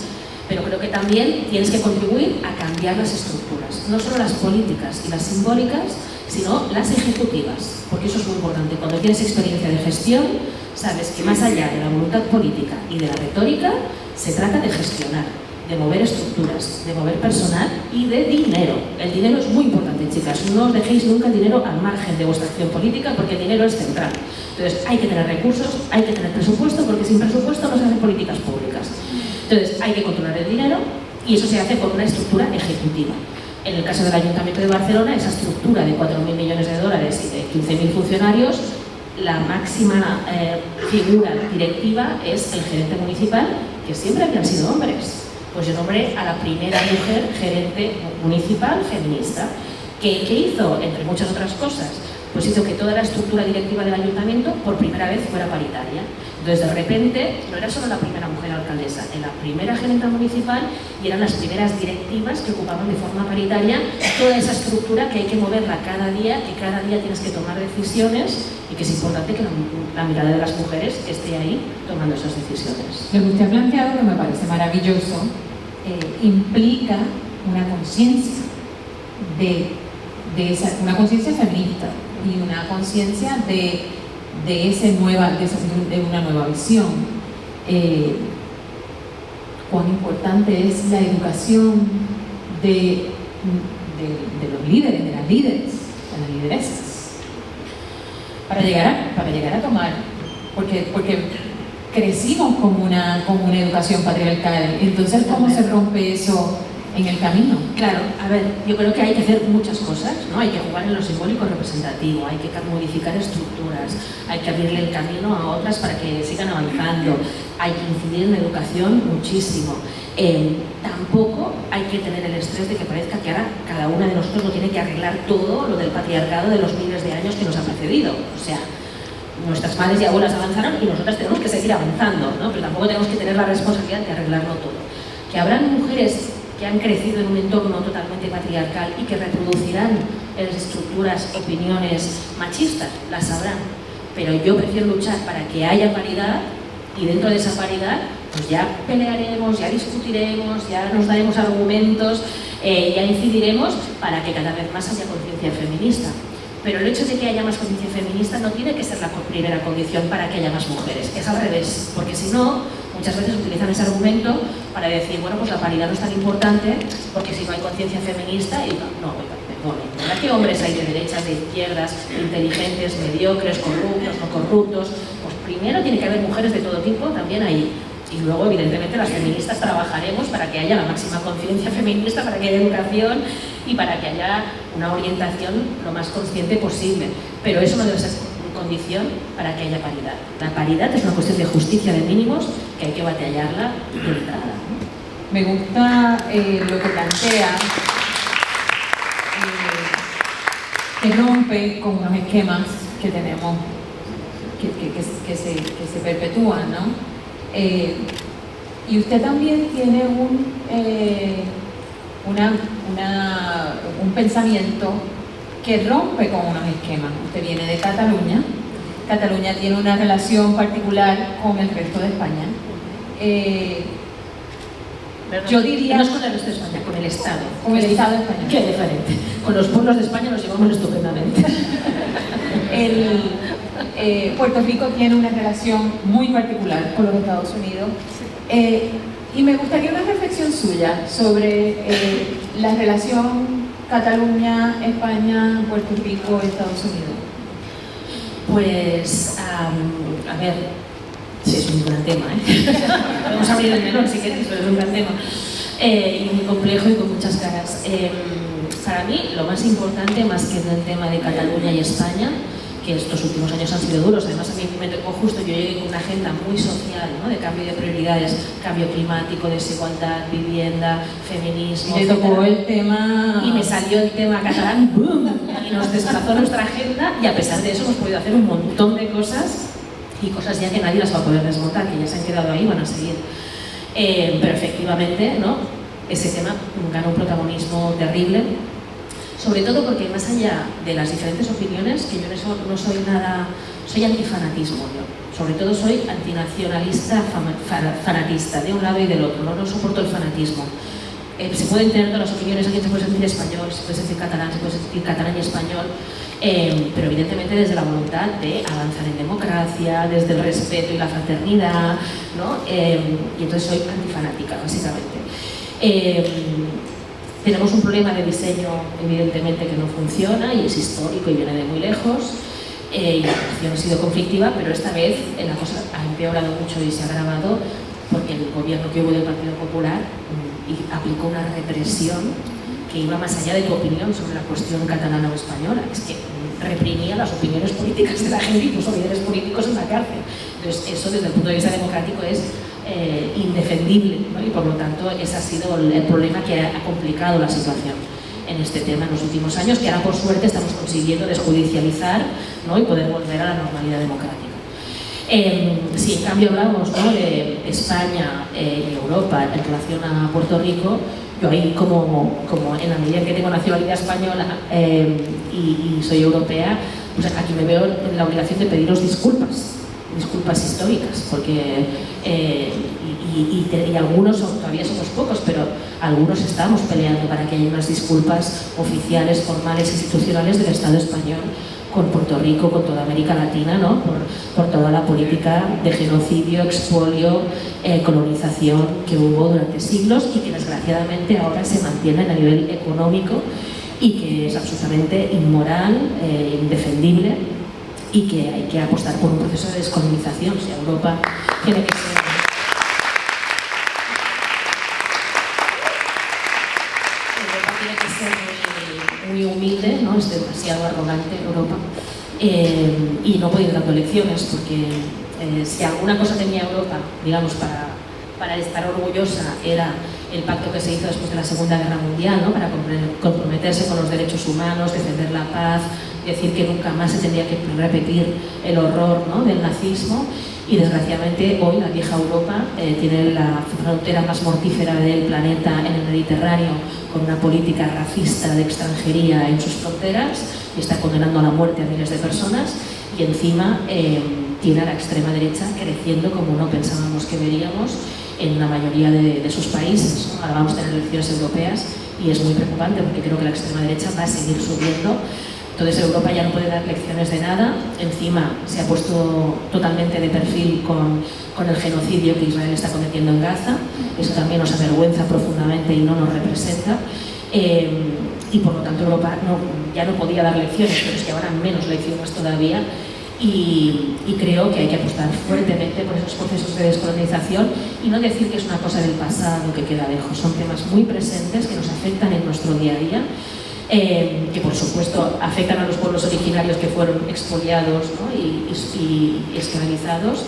pero creo que también tienes que contribuir a cambiar las estructuras, no solo las políticas y las simbólicas, sino las ejecutivas, porque eso es muy importante. Cuando tienes experiencia de gestión, sabes que más allá de la voluntad política y de la retórica, se trata de gestionar, de mover estructuras, de mover personal y de dinero. El dinero es muy importante, chicas. No os dejéis nunca el dinero al margen de vuestra acción política, porque el dinero es central. Entonces, hay que tener recursos, hay que tener presupuesto, porque sin presupuesto no se hacen políticas públicas. Entonces, hay que controlar el dinero y eso se hace con una estructura ejecutiva. En el caso del Ayuntamiento de Barcelona, esa estructura de 4.000 millones de dólares y de 15.000 funcionarios, la máxima figura directiva es el gerente municipal, que siempre habían sido hombres. Pues yo nombré a la primera mujer gerente municipal feminista. ¿Qué hizo? Entre muchas otras cosas, pues hizo que toda la estructura directiva del ayuntamiento por primera vez fuera paritaria. Entonces, de repente, no era solo la primera mujer alcaldesa, era la primera gerenta municipal y eran las primeras directivas que ocupaban de forma paritaria toda esa estructura que hay que moverla cada día, que cada día tienes que tomar decisiones y que es importante que la mirada de las mujeres esté ahí tomando esas decisiones. Lo que usted ha planteado, que me parece maravilloso, implica una conciencia una conciencia feminista y una conciencia de una nueva visión. Cuán importante es la educación de los líderes, de las lideresas, para llegar a tomar, porque crecimos con una educación patriarcal. Entonces, ¿cómo se rompe eso en el camino? Claro, a ver, yo creo que hay que hacer muchas cosas, ¿no? Hay que jugar en lo simbólico representativo, hay que modificar estructuras, hay que abrirle el camino a otras para que sigan avanzando, hay que incidir en la educación muchísimo. Tampoco hay que tener el estrés de que parezca que ahora cada una de nosotros lo tiene que arreglar todo lo del patriarcado de los miles de años que nos ha precedido. O sea, nuestras madres y abuelas avanzaron y nosotras tenemos que seguir avanzando, ¿no? Pero tampoco tenemos que tener la responsabilidad de arreglarlo todo. Que habrán mujeres que han crecido en un entorno totalmente patriarcal y que reproducirán estructuras, opiniones machistas, las sabrán. Pero yo prefiero luchar para que haya paridad y dentro de esa paridad pues ya pelearemos, ya discutiremos, ya nos daremos argumentos, ya incidiremos para que cada vez más haya conciencia feminista. Pero el hecho de que haya más conciencia feminista no tiene que ser la primera condición para que haya más mujeres, es al revés, porque si no, muchas veces utilizan ese argumento para decir, bueno, pues la paridad no es tan importante porque si no hay conciencia feminista, y no, ¿verdad que hombres hay de derechas, de izquierdas, inteligentes, mediocres, corruptos, no corruptos? Pues primero tiene que haber mujeres de todo tipo también ahí. Y luego, evidentemente, las feministas trabajaremos para que haya la máxima conciencia feminista, para que haya educación y para que haya una orientación lo más consciente posible. Pero eso no debe ser condición para que haya paridad. La paridad es una cuestión de justicia de mínimos que hay que batallarla de entrada, ¿no? Me gusta lo que plantea, que rompe con unos esquemas que tenemos, que se perpetúan, ¿no? Y usted también tiene un pensamiento que rompe con unos esquemas. Usted viene de Cataluña. Cataluña tiene una relación particular con el resto de España. Yo diría... No es con el resto de España, con el Estado. Con el Estado español. Qué diferente. Con los pueblos de España nos llevamos estupendamente. Puerto Rico tiene una relación muy particular con los Estados Unidos. Y me gustaría una reflexión suya sobre la relación Cataluña, España, Puerto Rico, Estados Unidos. Pues, a ver, sí, es un gran tema, Vamos a abrir el melón si queréis, pero es un gran tema. Y muy complejo y con muchas caras. Para mí, lo más importante, más que el tema de Cataluña y España, que estos últimos años han sido duros, además a mí me tocó justo, yo llegué con una agenda muy social, ¿no? De cambio de prioridades, cambio climático, desigualdad, vivienda, feminismo, y le tocó el tema... Y me salió el tema catalán, ¡boom! Y nos desplazó nuestra agenda y a pesar de eso hemos podido hacer un montón de cosas y cosas ya que nadie las va a poder desmontar, que ya se han quedado ahí y van a seguir. Pero efectivamente, ¿no? Ese tema ganó un protagonismo terrible. sobre todo porque más allá de las diferentes opiniones, que yo en eso no soy nada, soy antifanatismo yo, sobre todo soy antinacionalista fanatista, de un lado y del otro, no soporto el fanatismo. Se pueden tener todas las opiniones, alguien se puede sentir español, se puede sentir catalán, se puede sentir catalán y español, pero evidentemente desde la voluntad de avanzar en democracia, desde el respeto y la fraternidad, ¿no? Y entonces soy antifanática, básicamente. Tenemos un problema de diseño, evidentemente, que no funciona y es histórico y viene de muy lejos. Y la relación ha sido conflictiva, pero esta vez la cosa ha empeorado mucho y se ha agravado porque el gobierno que hubo del Partido Popular aplicó una represión que iba más allá de tu opinión sobre la cuestión catalana o española. Es que reprimía las opiniones políticas de la gente y puso líderes políticos en la cárcel. Entonces, eso desde el punto de vista democrático es indefendible, ¿no? Y por lo tanto ese ha sido el problema que ha complicado la situación en este tema en los últimos años, que ahora por suerte estamos consiguiendo desjudicializar, ¿no? Y poder volver a la normalidad democrática. Si en cambio hablamos, ¿no? De España y Europa en relación a Puerto Rico, yo ahí como en la medida que tengo nacionalidad española y soy europea, pues aquí me veo en la obligación de pediros disculpas históricas, porque y algunos todavía somos pocos, pero algunos estamos peleando para que haya unas disculpas oficiales, formales, institucionales del Estado español con Puerto Rico, con toda América Latina, ¿no? por toda la política de genocidio, expolio, colonización que hubo durante siglos y que desgraciadamente ahora se mantiene a nivel económico y que es absolutamente inmoral, indefendible, y que hay que apostar por un proceso de descolonización. O sea, Europa tiene que ser... muy humilde, ¿no? Es demasiado arrogante Europa, y no puede ir dando lecciones, porque si alguna cosa tenía Europa, digamos, para estar orgullosa, era el pacto que se hizo después de la Segunda Guerra Mundial, ¿no? Para comprometerse con los derechos humanos, defender la paz, decir que nunca más se tendría que repetir el horror, ¿no? Del nazismo. Y desgraciadamente hoy la vieja Europa tiene la frontera más mortífera del planeta en el Mediterráneo, con una política racista de extranjería en sus fronteras, y está condenando a la muerte a miles de personas, y encima tiene a la extrema derecha creciendo como no pensábamos que veríamos en la mayoría de sus países. Ahora vamos a tener elecciones europeas y es muy preocupante porque creo que la extrema derecha va a seguir subiendo. Entonces Europa ya no puede dar lecciones de nada, encima se ha puesto totalmente de perfil con el genocidio que Israel está cometiendo en Gaza, eso también nos avergüenza profundamente y no nos representa, y por lo tanto Europa ya no podía dar lecciones, pero es que ahora menos lecciones todavía, y creo que hay que apostar fuertemente por esos procesos de descolonización y no decir que es una cosa del pasado que queda lejos, son temas muy presentes que nos afectan en nuestro día a día. Que por supuesto afectan a los pueblos originarios que fueron expoliados, ¿no? y esclavizados,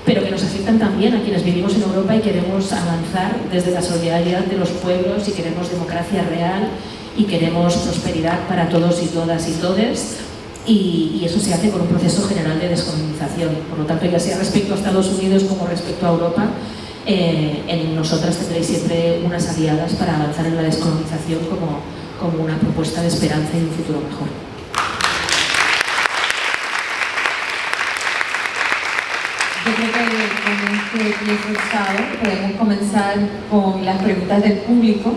pero que nos afectan también a quienes vivimos en Europa y queremos avanzar desde la solidaridad de los pueblos y queremos democracia real y queremos prosperidad para todos y todas y todes, y eso se hace con un proceso general de descolonización. Por lo tanto, ya sea respecto a Estados Unidos como respecto a Europa, en nosotras tendréis siempre unas aliadas para avanzar en la descolonización como una propuesta de esperanza y un futuro mejor. Yo creo que con este pie forzado podemos comenzar con las preguntas del público.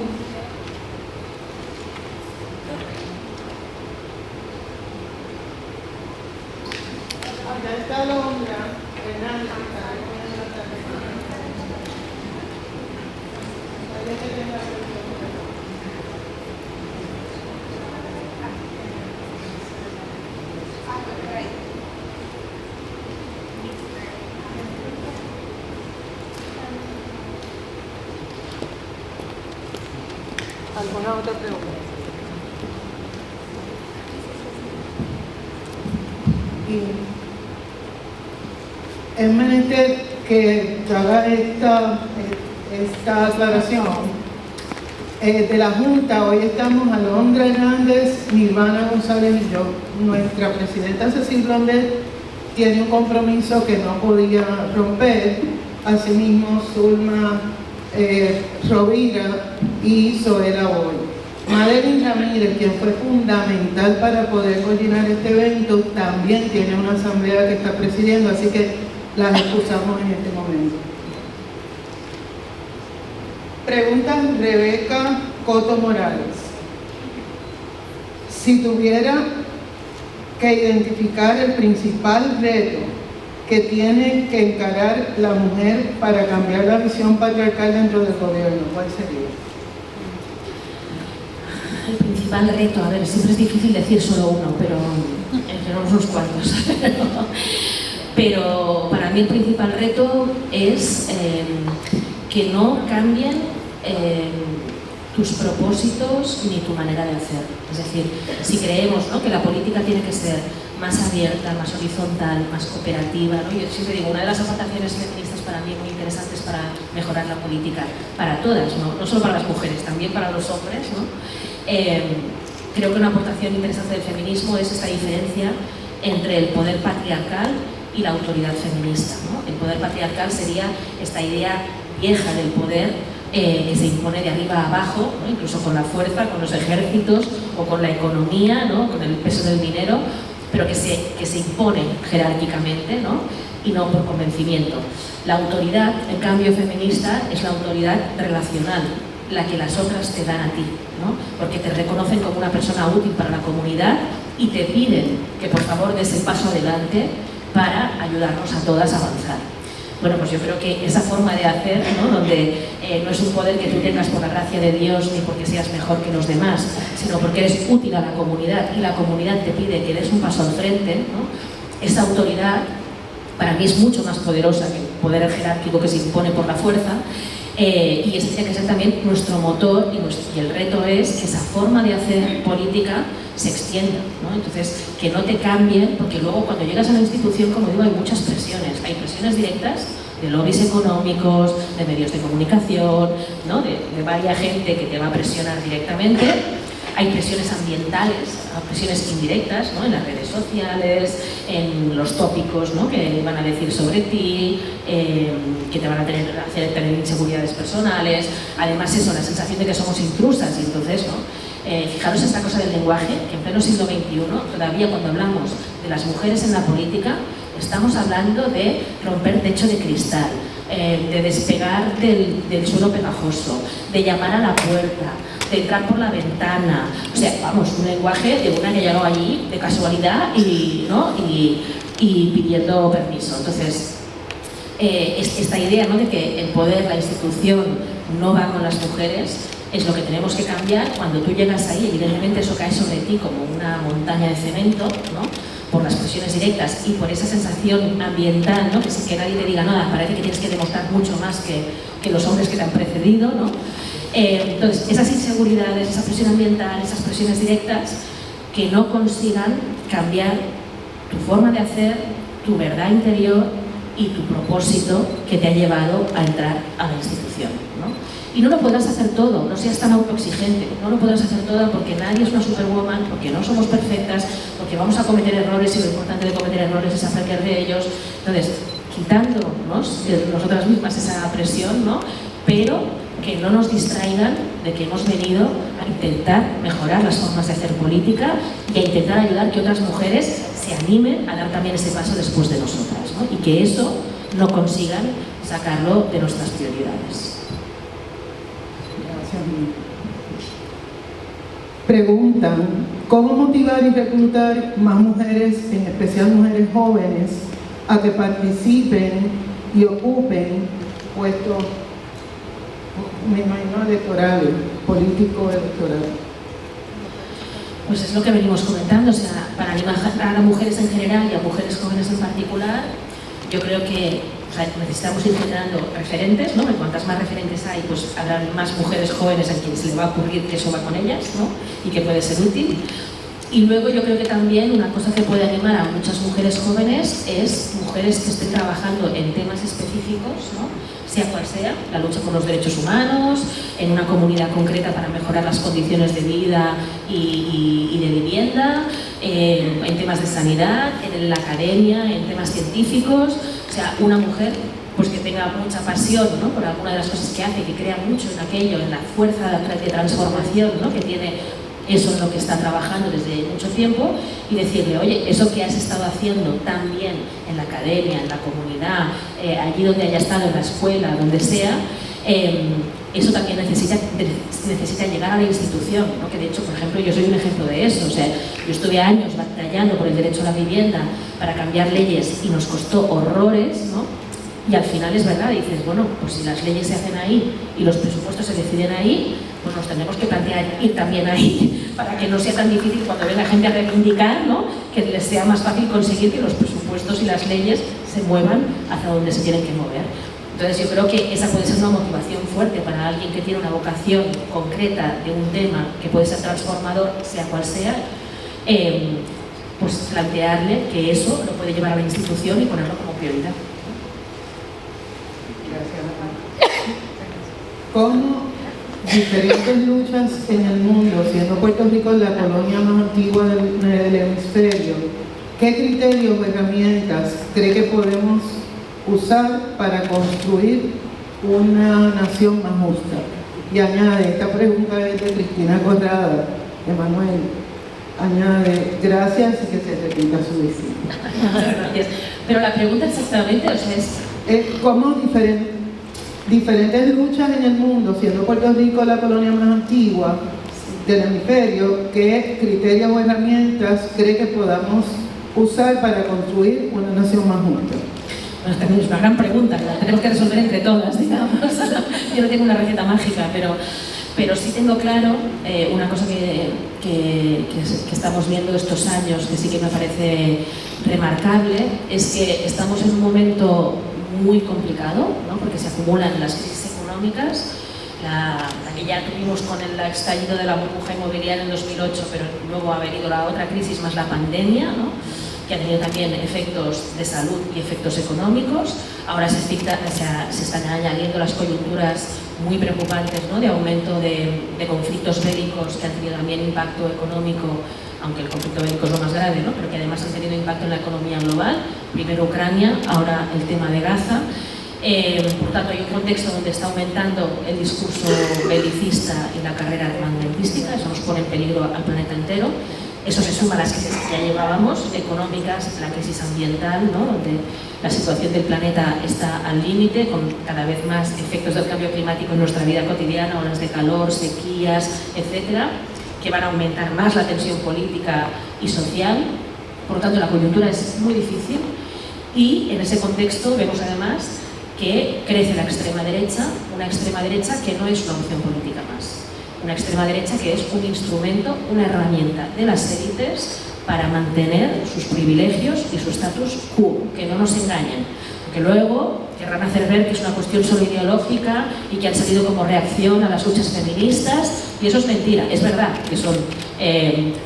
Acá está Londra, Fernanda. ¿Alguna otra pregunta? Y es menester que haga esta aclaración de la Junta. Hoy estamos Alondra Hernández, Nirvana González y yo. Nuestra presidenta Cecil Blondet tiene un compromiso que no podía romper. Asimismo, Zulma Rovira y Zoela Boy. Madeline Ramírez, quien fue fundamental para poder coordinar este evento, también tiene una asamblea que está presidiendo, así que las excusamos en este momento. Pregunta Rebeca Coto Morales. Si tuviera que identificar el principal reto que tiene que encarar la mujer para cambiar la visión patriarcal dentro del gobierno, ¿cuál sería? El principal reto, a ver, siempre es difícil decir solo uno, pero tenemos unos cuantos. Pero para mí el principal reto es que no cambien tus propósitos ni tu manera de hacer. Es decir, si creemos, ¿no?, que la política tiene que ser más abierta, más horizontal, más cooperativa, ¿no? Yo siempre digo, una de las aportaciones feministas para mí muy interesantes para mejorar la política, para todas, no solo para las mujeres, también para los hombres, ¿no? Creo que una aportación interesante del feminismo es esta diferencia entre el poder patriarcal y la autoridad feminista, ¿no? El poder patriarcal sería esta idea vieja del poder que se impone de arriba a abajo, ¿no?, incluso con la fuerza, con los ejércitos o con la economía, ¿no?, con el peso del dinero, pero que se impone jerárquicamente, ¿no?, y no por convencimiento. La autoridad, en cambio, feminista es la autoridad relacional, la que las otras te dan a ti, ¿no?, porque te reconocen como una persona útil para la comunidad y te piden que por favor des el paso adelante para ayudarnos a todas a avanzar. Bueno, pues yo creo que esa forma de hacer, ¿no?, donde no es un poder que tú tengas por la gracia de Dios ni porque seas mejor que los demás, sino porque eres útil a la comunidad y la comunidad te pide que des un paso al frente, ¿no?, esa autoridad para mí es mucho más poderosa que el poder jerárquico que se impone por la fuerza. Y ese tiene que ser también nuestro motor y el reto es que esa forma de hacer política se extienda, ¿no? Entonces, que no te cambien, porque luego cuando llegas a la institución, como digo, hay muchas presiones. Hay presiones directas de lobbies económicos, de medios de comunicación, ¿no?, de varias gente que te va a presionar directamente. Hay presiones ambientales, presiones indirectas, ¿no?, en las redes sociales, en los tópicos, ¿no?, que van a decir sobre ti, que te van a hacer tener inseguridades personales. Además eso, la sensación de que somos intrusas, y entonces, ¿no?, fijaros esta cosa del lenguaje, que en pleno siglo XXI, todavía cuando hablamos de las mujeres en la política, estamos hablando de romper techo de cristal, de despegar del suelo pegajoso, de llamar a la puerta, de entrar por la ventana. O sea, vamos, un lenguaje de una que llegó allí de casualidad y pidiendo permiso. Entonces, esta idea, ¿no?, de que el poder, la institución, no va con las mujeres, es lo que tenemos que cambiar. Cuando tú llegas ahí, evidentemente eso cae sobre ti como una montaña de cemento, ¿no?, por las presiones directas y por esa sensación ambiental, ¿no?, que sin que nadie te diga nada, parece que tienes que demostrar mucho más que los hombres que te han precedido, ¿no? Entonces, esas inseguridades, esa presión ambiental, esas presiones directas que no consigan cambiar tu forma de hacer, tu verdad interior y tu propósito que te ha llevado a entrar a la institución, ¿no? Y no lo podrás hacer todo, no seas tan autoexigente, no lo podrás hacer todo porque nadie es una superwoman, porque no somos perfectas, porque vamos a cometer errores y lo importante de cometer errores es aprender de ellos. Entonces, quitándonos de nosotras mismas esa presión, ¿no?, pero que no nos distraigan de que hemos venido a intentar mejorar las formas de hacer política y a intentar ayudar que otras mujeres se animen a dar también ese paso después de nosotras, ¿no?, y que eso no consigan sacarlo de nuestras prioridades. Gracias. Preguntan, ¿cómo motivar y reclutar más mujeres, en especial mujeres jóvenes, a que participen y ocupen puestos, me imagino, electorales, político-electorales? Pues es lo que venimos comentando, o sea, para animar a mujeres en general y a mujeres jóvenes en particular, yo creo que, o sea, necesitamos ir generando referentes, ¿no? Y cuantas más referentes hay, pues habrá más mujeres jóvenes a quienes se les va a ocurrir que eso va con ellas, ¿no?, y que puede ser útil. Y luego yo creo que también una cosa que puede animar a muchas mujeres jóvenes es mujeres que estén trabajando en temas específicos, ¿no?, sea cual sea, la lucha por los derechos humanos, en una comunidad concreta para mejorar las condiciones de vida y de vivienda, en temas de sanidad, en la academia, en temas científicos. O sea, una mujer pues que que tenga mucha pasión, ¿no?, por alguna de las cosas que hace, que crea mucho en aquello, en la fuerza de transformación, ¿no?, que tiene eso en lo que está trabajando desde mucho tiempo, y decirle, oye, eso que has estado haciendo tan bien en la academia, en la comunidad, allí donde haya estado, en la escuela, donde sea, eso también necesita llegar a la institución, ¿no? Que de hecho, por ejemplo, yo soy un ejemplo de eso. O sea, yo estuve años batallando por el derecho a la vivienda para cambiar leyes y nos costó horrores, ¿no? Y al final es verdad, dices, bueno, pues si las leyes se hacen ahí y los presupuestos se deciden ahí, pues nos tenemos que plantear ir también ahí para que no sea tan difícil cuando venga gente a reivindicar, ¿no?, que les sea más fácil conseguir que los presupuestos y las leyes se muevan hacia donde se tienen que mover. Entonces yo creo que esa puede ser una motivación fuerte para alguien que tiene una vocación concreta de un tema que puede ser transformador, sea cual sea, pues plantearle que eso lo puede llevar a la institución y ponerlo como prioridad. ¿Cómo diferentes luchas en el mundo, siendo Puerto Rico la colonia más antigua del hemisferio, qué criterios o herramientas cree que podemos usar para construir una nación más justa? Y añade, esta pregunta es de Cristina Corrada, Emanuel, añade, gracias y que se repita su visita. Gracias. Pero la pregunta exactamente, o sea, es ¿cómo diferentes luchas en el mundo, siendo Puerto Rico la colonia más antigua del hemisferio, qué criterios o herramientas cree que podamos usar para construir una nación más justa? Bueno, también es una gran pregunta, que la tenemos que resolver entre todas, digamos. Yo no tengo una receta mágica, pero sí tengo claro una cosa que estamos viendo estos años, que sí que me parece remarcable, es que estamos en un momento muy complicado, ¿no?, porque se acumulan las crisis económicas, la que ya tuvimos con el estallido de la burbuja inmobiliaria en 2008, pero luego ha venido la otra crisis más la pandemia, ¿no?, que ha tenido también efectos de salud y efectos económicos. Ahora se están añadiendo las coyunturas muy preocupantes, ¿no?, de aumento de conflictos bélicos que han tenido también impacto económico, aunque el conflicto bélico es lo más grave, ¿no?, pero que además han tenido impacto en la economía global. Primero Ucrania, ahora el tema de Gaza. Por tanto, hay un contexto donde está aumentando el discurso belicista y la carrera armamentística. Eso nos pone en peligro al planeta entero. Eso se suma a las crisis que ya llevábamos, económicas, la crisis ambiental, ¿no?, donde la situación del planeta está al límite, con cada vez más efectos del cambio climático en nuestra vida cotidiana, olas de calor, sequías, etcétera, que van a aumentar más la tensión política y social. Por lo tanto, la coyuntura es muy difícil y en ese contexto vemos además que crece la extrema derecha, una extrema derecha que no es una opción política más. Una extrema derecha que es un instrumento, una herramienta de las élites para mantener sus privilegios y su status quo, que no nos engañen, porque luego querrán hacer ver que es una cuestión solo ideológica y que han salido como reacción a las luchas feministas, y eso es mentira. Es verdad que son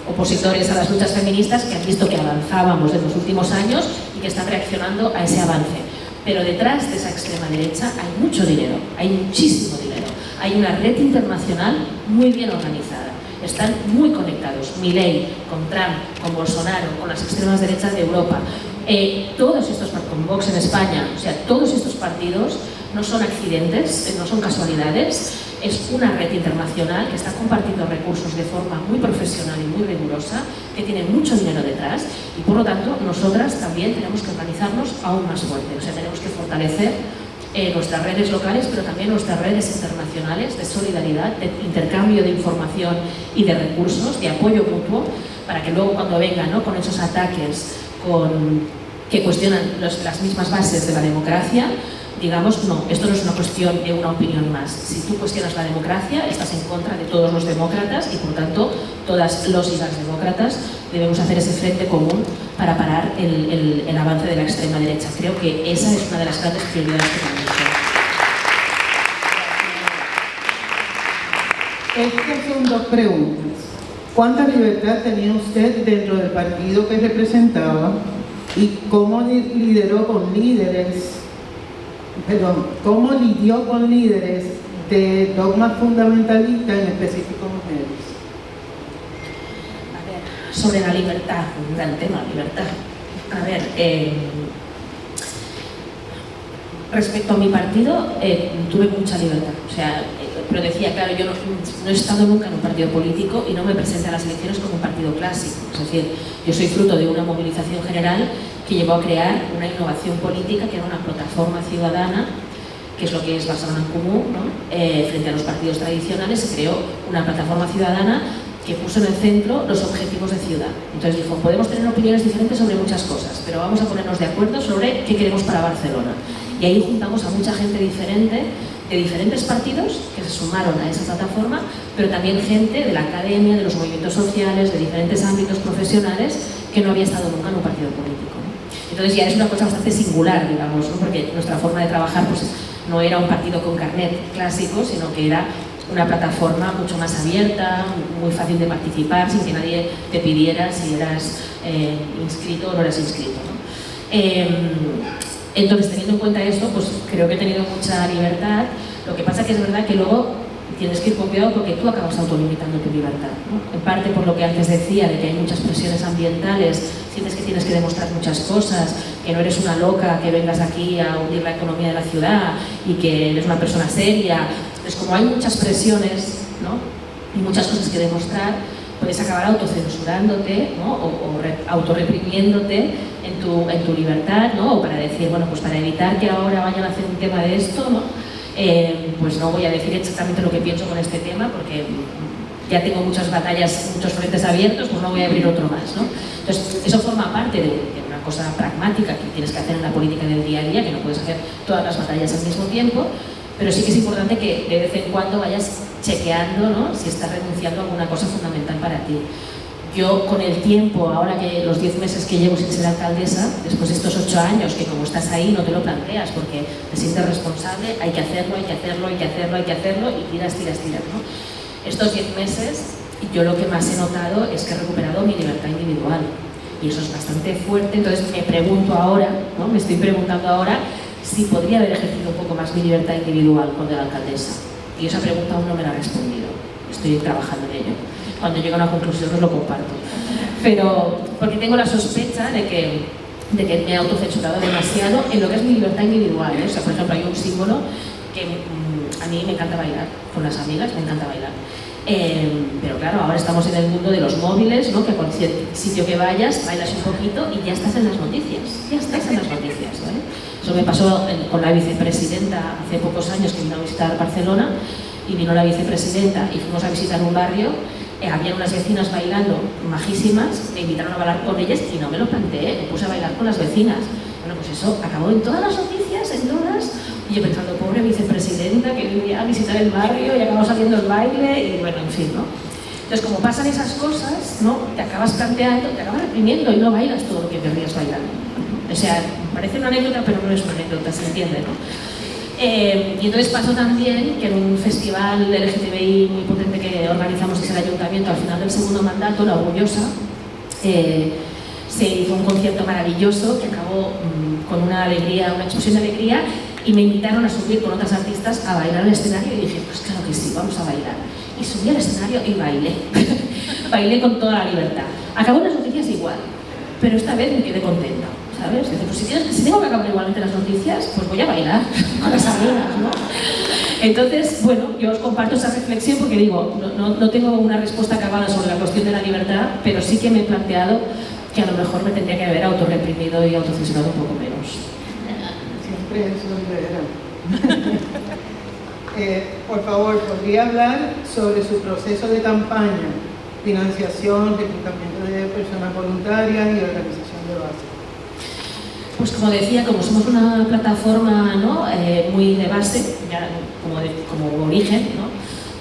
opositores a las luchas feministas que han visto que avanzábamos en los últimos años y que están reaccionando a ese avance, pero detrás de esa extrema derecha hay mucho dinero, hay muchísimo dinero. Hay una red internacional muy bien organizada. Están muy conectados. Milei, con Trump, con Bolsonaro, con las extremas derechas de Europa. Todos estos, con Vox en España, o sea, todos estos partidos no son accidentes, no son casualidades. Es una red internacional que está compartiendo recursos de forma muy profesional y muy rigurosa, que tiene mucho dinero detrás, y por lo tanto nosotras también tenemos que organizarnos aún más fuerte. O sea, tenemos que fortalecer nuestras redes locales, pero también nuestras redes internacionales de solidaridad, de intercambio de información y de recursos, de apoyo mutuo, para que luego cuando vengan, ¿no?, con esos ataques que cuestionan las mismas bases de la democracia, digamos, no, esto no es una cuestión de una opinión más. Si tú cuestionas la democracia, estás en contra de todos los demócratas y, por tanto, todas los y las demócratas debemos hacer ese frente común para parar el avance de la extrema derecha. Creo que esa es una de las grandes prioridades que tenemos. Estas son dos preguntas. ¿Cuánta libertad tenía usted dentro del partido que representaba y cómo lidió con líderes de dogmas fundamentalistas, en específico mujeres? A ver, sobre la libertad, un gran tema, libertad. A ver, Respecto a mi partido, tuve mucha libertad. O sea, pero decía, claro, yo no he estado nunca en un partido político y no me presenté a las elecciones como un partido clásico. Es decir, yo soy fruto de una movilización general que llevó a crear una innovación política que era una plataforma ciudadana, que es lo que es Barcelona en Comú, ¿no? Frente a los partidos tradicionales se creó una plataforma ciudadana que puso en el centro los objetivos de ciudad. Entonces dijo, podemos tener opiniones diferentes sobre muchas cosas, pero vamos a ponernos de acuerdo sobre qué queremos para Barcelona. Y ahí juntamos a mucha gente diferente, de diferentes partidos que se sumaron a esa plataforma, pero también gente de la academia, de los movimientos sociales, de diferentes ámbitos profesionales que no había estado nunca en un partido político, ¿no? Entonces ya es una cosa bastante singular, digamos, ¿no? Porque nuestra forma de trabajar pues, no era un partido con carnet clásico, sino que era una plataforma mucho más abierta, muy fácil de participar, sin que nadie te pidiera si eras inscrito o no eras inscrito, ¿no? Entonces, teniendo en cuenta esto, pues creo que he tenido mucha libertad. Lo que pasa que es verdad que luego tienes que ir con cuidado porque tú acabas autolimitando tu libertad, ¿no? En parte por lo que antes decía, de que hay muchas presiones ambientales, sientes que tienes que demostrar muchas cosas, que no eres una loca, que vengas aquí a hundir la economía de la ciudad y que eres una persona seria. Entonces, como hay muchas presiones, ¿no? Y muchas cosas que demostrar, puedes acabar autocensurándote, ¿no? o autorreprimiéndote en tu libertad, ¿no? O para decir, bueno, pues para evitar que ahora vayan a hacer un tema de esto, ¿no? Pues no voy a decir exactamente lo que pienso con este tema porque ya tengo muchas batallas, muchos frentes abiertos, pues no voy a abrir otro más, ¿no? Entonces, eso forma parte de una cosa pragmática que tienes que hacer en la política del día a día, que no puedes hacer todas las batallas al mismo tiempo, pero sí que es importante que de vez en cuando vayas chequeando, ¿no? Si estás renunciando a alguna cosa fundamental para ti. Yo con el tiempo, ahora que los 10 meses que llevo sin ser alcaldesa, después de estos 8 años, que como estás ahí no te lo planteas porque te sientes responsable, hay que hacerlo, hay que hacerlo, hay que hacerlo, hay que hacerlo y tiras, ¿no? Estos 10 meses yo lo que más he notado es que he recuperado mi libertad individual y eso es bastante fuerte. Entonces me pregunto ahora, ¿no? Me estoy preguntando ahora si podría haber ejercido un poco más mi libertad individual cuando era alcaldesa. Y esa pregunta aún no me la he respondido. Estoy trabajando en ello. Cuando llegue a una conclusión os lo comparto. Pero porque tengo la sospecha de que me he autocensurado demasiado en lo que es mi libertad individual, ¿eh? O sea, por ejemplo, hay un símbolo que a mí me encanta bailar, con las amigas me encanta bailar. Pero claro, ahora estamos en el mundo de los móviles, ¿no? Que a cualquier sitio que vayas, bailas un poquito y ya estás en las noticias. Ya estás en las noticias, ¿vale? Eso me pasó con la vicepresidenta hace pocos años, que vino a visitar Barcelona, y vino la vicepresidenta y fuimos a visitar un barrio. Había unas vecinas bailando majísimas, me invitaron a bailar con ellas y no me lo planteé, me puse a bailar con las vecinas. Bueno, pues eso acabó en todas las noticias, en todas, y yo pensando, pobre vicepresidenta que venía a visitar el barrio y acabó saliendo el baile, y bueno, en fin, ¿no? Entonces, como pasan esas cosas, ¿no? Te acabas planteando, te acabas reprimiendo y no bailas todo lo que querrías bailar. O sea, parece una anécdota, pero no es una anécdota, se entiende, ¿no? Y entonces pasó también que en un festival LGTBI muy potente que organizamos desde el Ayuntamiento al final del segundo mandato, La Orgullosa, se hizo un concierto maravilloso que acabó con una alegría, una explosión de alegría, y me invitaron a subir con otras artistas a bailar al escenario y dije, pues claro que sí, vamos a bailar. Y subí al escenario y bailé. Bailé con toda la libertad. Acabó en las noticias igual, pero esta vez me quedé contenta. ¿Sabes? Pues si tengo que acabar igualmente las noticias, pues voy a bailar con las amigas, ¿no? Entonces, bueno, yo os comparto esa reflexión porque digo, no tengo una respuesta acabada sobre la cuestión de la libertad, pero sí que me he planteado que a lo mejor me tendría que haber autorreprimido y autocensurado un poco menos. Siempre eso es verdad. Por favor, ¿podría hablar sobre su proceso de campaña, financiación, reclutamiento de personas voluntarias y organización de base? Pues como decía, como somos una plataforma, ¿no? Muy de base, ya como origen, ¿no?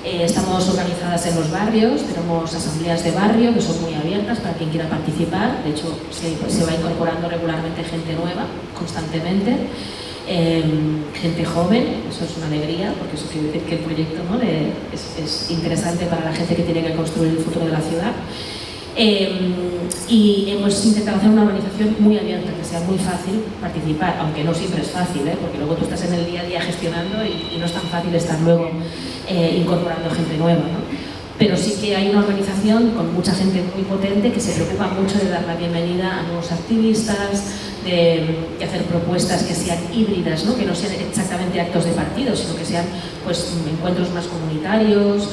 Estamos organizadas en los barrios, tenemos asambleas de barrio que son muy abiertas para quien quiera participar. De hecho, se va incorporando regularmente gente nueva, constantemente, gente joven. Eso es una alegría, porque eso quiere decir que el proyecto, ¿no? es interesante para la gente que tiene que construir el futuro de la ciudad. Y hemos intentado hacer una organización muy abierta, que sea muy fácil participar, aunque no siempre es fácil, porque luego tú estás en el día a día gestionando y no es tan fácil estar luego incorporando gente nueva, ¿no? Pero sí que hay una organización con mucha gente muy potente que se preocupa mucho de dar la bienvenida a nuevos activistas, de hacer propuestas que sean híbridas, ¿no? Que no sean exactamente actos de partido, sino que sean pues, encuentros más comunitarios,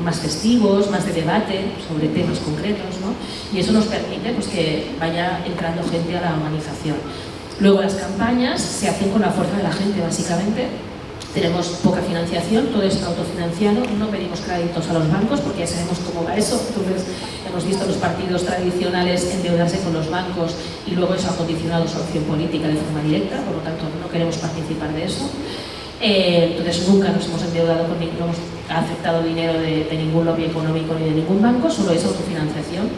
más festivos, más de debate sobre temas concretos, ¿no? Y eso nos permite pues, que vaya entrando gente a la organización. Luego las campañas se hacen con la fuerza de la gente, básicamente. Tenemos poca financiación, todo es autofinanciado, no pedimos créditos a los bancos porque ya sabemos cómo va eso. Entonces hemos visto los partidos tradicionales endeudarse con los bancos y luego eso ha condicionado su acción política de forma directa, por lo tanto no queremos participar de eso. Entonces nunca nos hemos endeudado, no hemos aceptado dinero de ningún lobby económico ni de ningún banco, solo es autofinanciación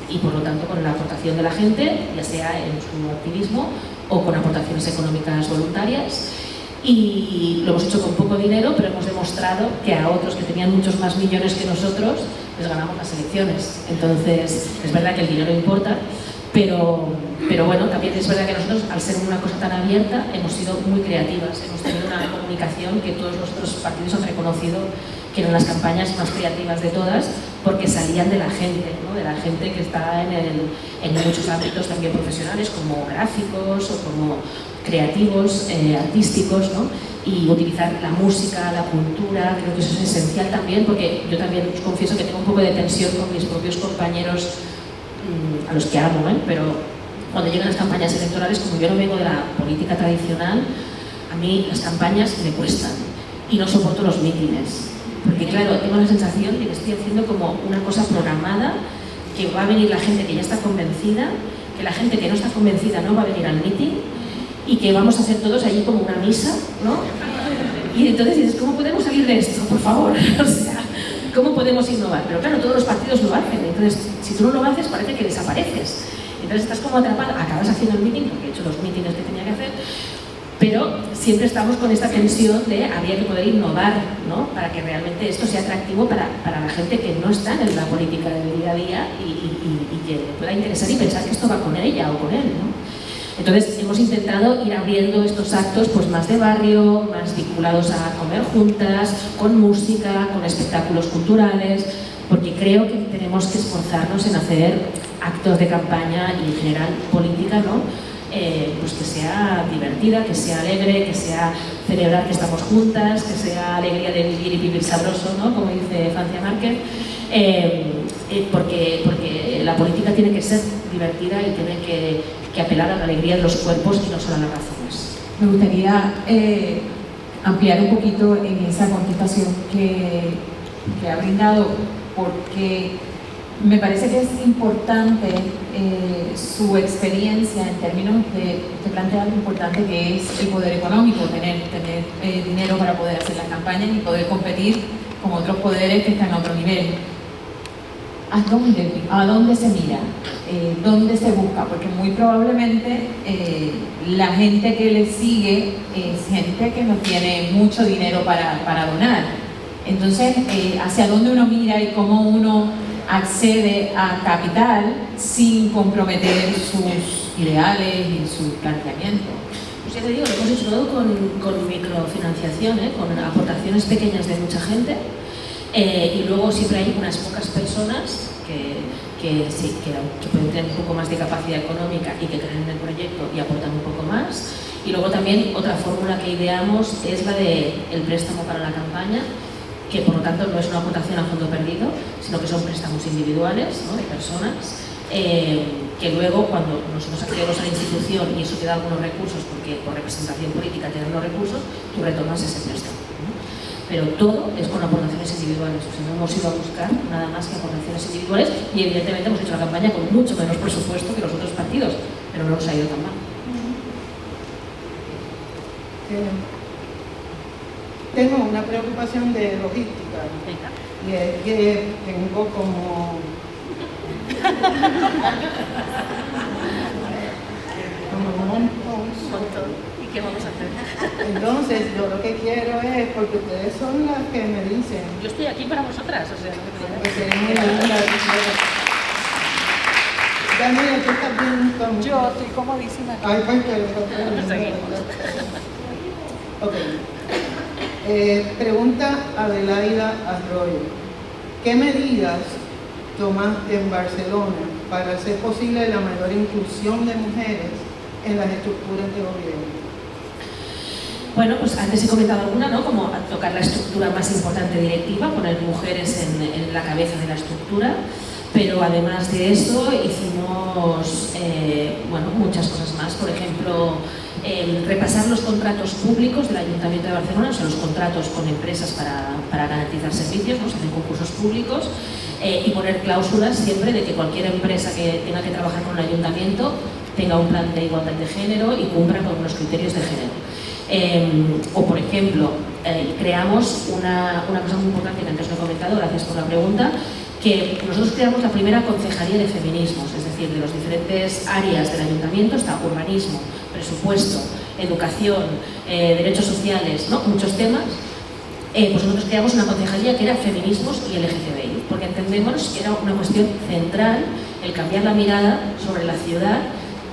y por lo tanto con la aportación de la gente, ya sea en su activismo o con aportaciones económicas voluntarias. Y lo hemos hecho con poco dinero, pero hemos demostrado que a otros que tenían muchos más millones que nosotros les ganamos las elecciones. Entonces es verdad que el dinero importa, pero bueno, también es verdad que nosotros, al ser una cosa tan abierta, hemos sido muy creativas. Hemos tenido una comunicación que todos los otros partidos han reconocido que eran las campañas más creativas de todas, porque salían de la gente, ¿no? De la gente que está en muchos ámbitos también profesionales, como gráficos o como creativos, artísticos, ¿no? Y utilizar la música, la cultura, creo que eso es esencial también, porque yo también os confieso que tengo un poco de tensión con mis propios compañeros, a los que amo, pero cuando llegan las campañas electorales, como yo no vengo de la política tradicional, a mí las campañas me cuestan y no soporto los mítines, porque claro, tengo la sensación de que estoy haciendo como una cosa programada, que va a venir la gente que ya está convencida, que la gente que no está convencida no va a venir al mítin y que vamos a hacer todos allí como una misa, ¿no? Y entonces dices, ¿cómo podemos salir de esto, por favor? O sea, ¿cómo podemos innovar? Pero claro, todos los partidos lo hacen, entonces si tú no lo haces parece que desapareces. Entonces estás como atrapado, acabas haciendo el meeting, porque he hecho los mítines que tenía que hacer, pero siempre estamos con esta tensión de habría que poder innovar, ¿no? Para que realmente esto sea atractivo para la gente que no está en la política del día a día y que pueda interesar y pensar que esto va con ella o con él, ¿no? Entonces hemos intentado ir abriendo estos actos pues, más de barrio, más vinculados a comer juntas, con música, con espectáculos culturales, porque creo que tenemos que esforzarnos en hacer actos de campaña y en general política, ¿no? Pues que sea divertida, que sea alegre, que sea celebrar que estamos juntas, que sea alegría de vivir y vivir sabroso, ¿no? Como dice Francia Márquez, porque la política tiene que ser divertida y tiene que apelar a la alegría de los cuerpos y no solo a las razones. Me gustaría ampliar un poquito en esa contestación que ha brindado, porque me parece que es importante su experiencia en términos de plantear algo importante que es el poder económico, tener dinero para poder hacer las campañas y poder competir con otros poderes que están a otro nivel. ¿A dónde se mira? ¿Dónde se busca? Porque muy probablemente la gente que le sigue es gente que no tiene mucho dinero para donar. Entonces, ¿hacia dónde uno mira y cómo uno accede a capital sin comprometer sus ideales y su planteamiento? Pues ya te digo, lo hemos hecho todo con microfinanciación, con aportaciones pequeñas de mucha gente. Y luego siempre hay unas pocas personas que pueden tener un poco más de capacidad económica y que creen en el proyecto y aportan un poco más. Y luego también otra fórmula que ideamos es la del préstamo para la campaña, que por lo tanto no es una aportación a fondo perdido, sino que son préstamos individuales, ¿no? De personas, que luego cuando nosotros accedemos a la institución y eso te da algunos recursos, porque por representación política te dan los recursos, tú retomas ese préstamo, ¿no? Pero todo es con aportaciones individuales, o sea, no hemos ido a buscar nada más que aportaciones individuales y evidentemente hemos hecho la campaña con mucho menos presupuesto que los otros partidos, pero no nos ha ido tan mal. Tengo una preocupación de logística. Venga. Y es que tengo como un montón. ¿Y qué vamos a hacer? Entonces, yo lo que quiero es, porque ustedes son las que me dicen. Yo estoy aquí para vosotras, o sea, no Que tienen muy linda. Daniela, ¿tú estás bien con...? Yo estoy comodísima. Ay, pues, pero Seguimos. Ok. Pregunta Adelaida Arroyo. ¿Qué medidas tomaste en Barcelona para hacer posible la mayor inclusión de mujeres en las estructuras de gobierno? Bueno, pues antes he comentado alguna, ¿no? Como tocar la estructura más importante directiva, poner mujeres en la cabeza de la estructura, pero además de eso hicimos bueno, muchas cosas más. Por ejemplo, repasar los contratos públicos del Ayuntamiento de Barcelona, o sea, los contratos con empresas para garantizar servicios, ¿no? Se hacen concursos públicos, y poner cláusulas siempre de que cualquier empresa que tenga que trabajar con el Ayuntamiento tenga un plan de igualdad de género y cumpla con los criterios de género. O por ejemplo, creamos una cosa muy importante que antes no he comentado, gracias por la pregunta, que nosotros creamos la primera concejalía de feminismos, es decir, de las diferentes áreas del ayuntamiento está urbanismo, presupuesto, educación, derechos sociales, ¿no? Muchos temas. Pues nosotros creamos una concejalía que era feminismos y LGTBI, porque entendemos que era una cuestión central el cambiar la mirada sobre la ciudad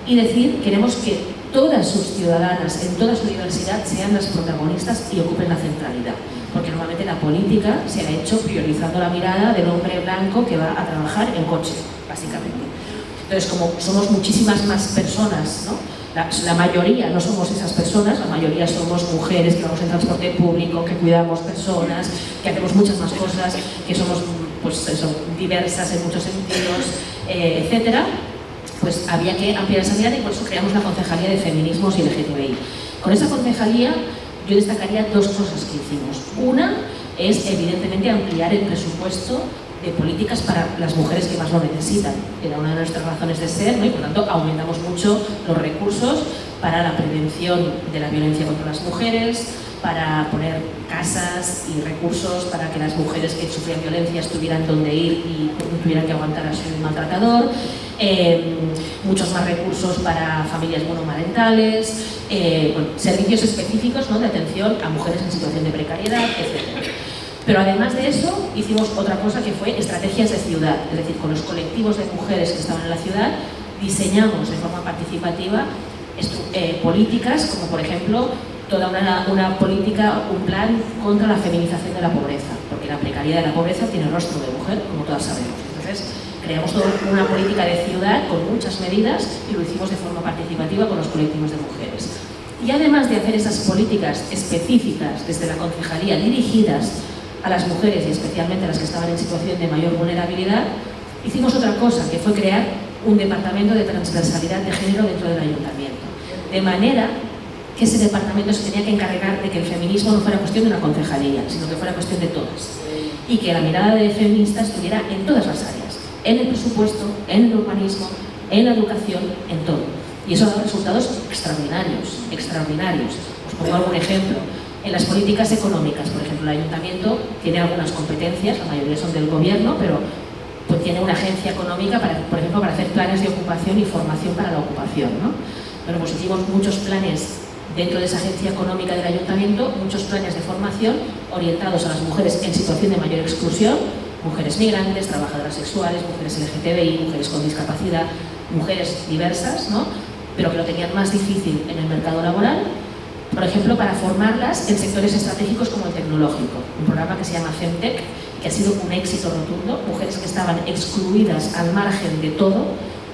y decir, queremos que todas sus ciudadanas, en toda su diversidad, sean las protagonistas y ocupen la centralidad. Porque normalmente la política se ha hecho priorizando la mirada del hombre blanco que va a trabajar en coche, básicamente. Entonces, como somos muchísimas más personas, ¿no? La mayoría no somos esas personas, la mayoría somos mujeres que vamos en transporte público, que cuidamos personas, que hacemos muchas más cosas, que somos pues eso, diversas en muchos sentidos, etcétera. Pues había que ampliar esa mirada y por eso creamos la concejalía de feminismos y LGTBI. Con esa concejalía yo destacaría dos cosas que hicimos. Una es evidentemente ampliar el presupuesto de políticas para las mujeres que más lo necesitan. Era una de nuestras razones de ser, ¿no? Y por tanto aumentamos mucho los recursos para la prevención de la violencia contra las mujeres, para poner casas y recursos para que las mujeres que sufrían violencia tuvieran donde ir y no tuvieran que aguantar a su maltratador, muchos más recursos para familias monomarentales, bueno, servicios específicos, ¿no? De atención a mujeres en situación de precariedad, etc. Pero además de eso, hicimos otra cosa que fue estrategias de ciudad, es decir, con los colectivos de mujeres que estaban en la ciudad, diseñamos de forma participativa políticas como, por ejemplo, toda una política, un plan contra la feminización de la pobreza, porque la precariedad de la pobreza tiene rostro de mujer, como todas sabemos. Entonces, creamos toda una política de ciudad con muchas medidas y lo hicimos de forma participativa con los colectivos de mujeres. Y además de hacer esas políticas específicas desde la concejalía dirigidas a las mujeres y especialmente a las que estaban en situación de mayor vulnerabilidad, hicimos otra cosa, que fue crear un departamento de transversalidad de género dentro del ayuntamiento. De manera que ese departamento se tenía que encargar de que el feminismo no fuera cuestión de una concejalía, sino que fuera cuestión de todas. Y que la mirada de feminista estuviera en todas las áreas, en el presupuesto, en el urbanismo, en la educación, en todo. Y eso ha dado resultados extraordinarios, extraordinarios. Os pongo algún ejemplo. En las políticas económicas, por ejemplo, el ayuntamiento tiene algunas competencias, la mayoría son del gobierno, pero pues tiene una agencia económica, por ejemplo, para hacer planes de ocupación y formación para la ocupación, ¿no? Bueno, pues hicimos muchos planes dentro de esa agencia económica del ayuntamiento, muchos planes de formación orientados a las mujeres en situación de mayor exclusión, mujeres migrantes, trabajadoras sexuales, mujeres LGTBI, mujeres con discapacidad, mujeres diversas, ¿no? Pero que lo tenían más difícil en el mercado laboral. Por ejemplo, para formarlas en sectores estratégicos como el tecnológico, un programa que se llama Femtech, que ha sido un éxito rotundo. Mujeres que estaban excluidas al margen de todo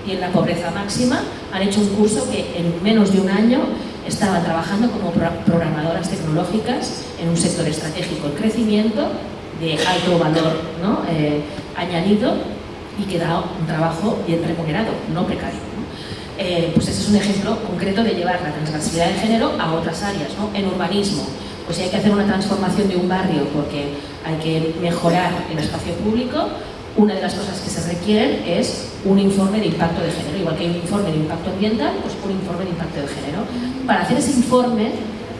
y en la pobreza máxima han hecho un curso que en menos de un año estaban trabajando como programadoras tecnológicas en un sector estratégico en crecimiento, de alto valor, ¿no? Añadido, y que da un trabajo bien remunerado, no precario. Pues ese es un ejemplo concreto de llevar la transversalidad de género a otras áreas, ¿no? En urbanismo, pues si hay que hacer una transformación de un barrio porque hay que mejorar el espacio público, una de las cosas que se requieren es un informe de impacto de género, igual que hay un informe de impacto ambiental, pues un informe de impacto de género. Para hacer ese informe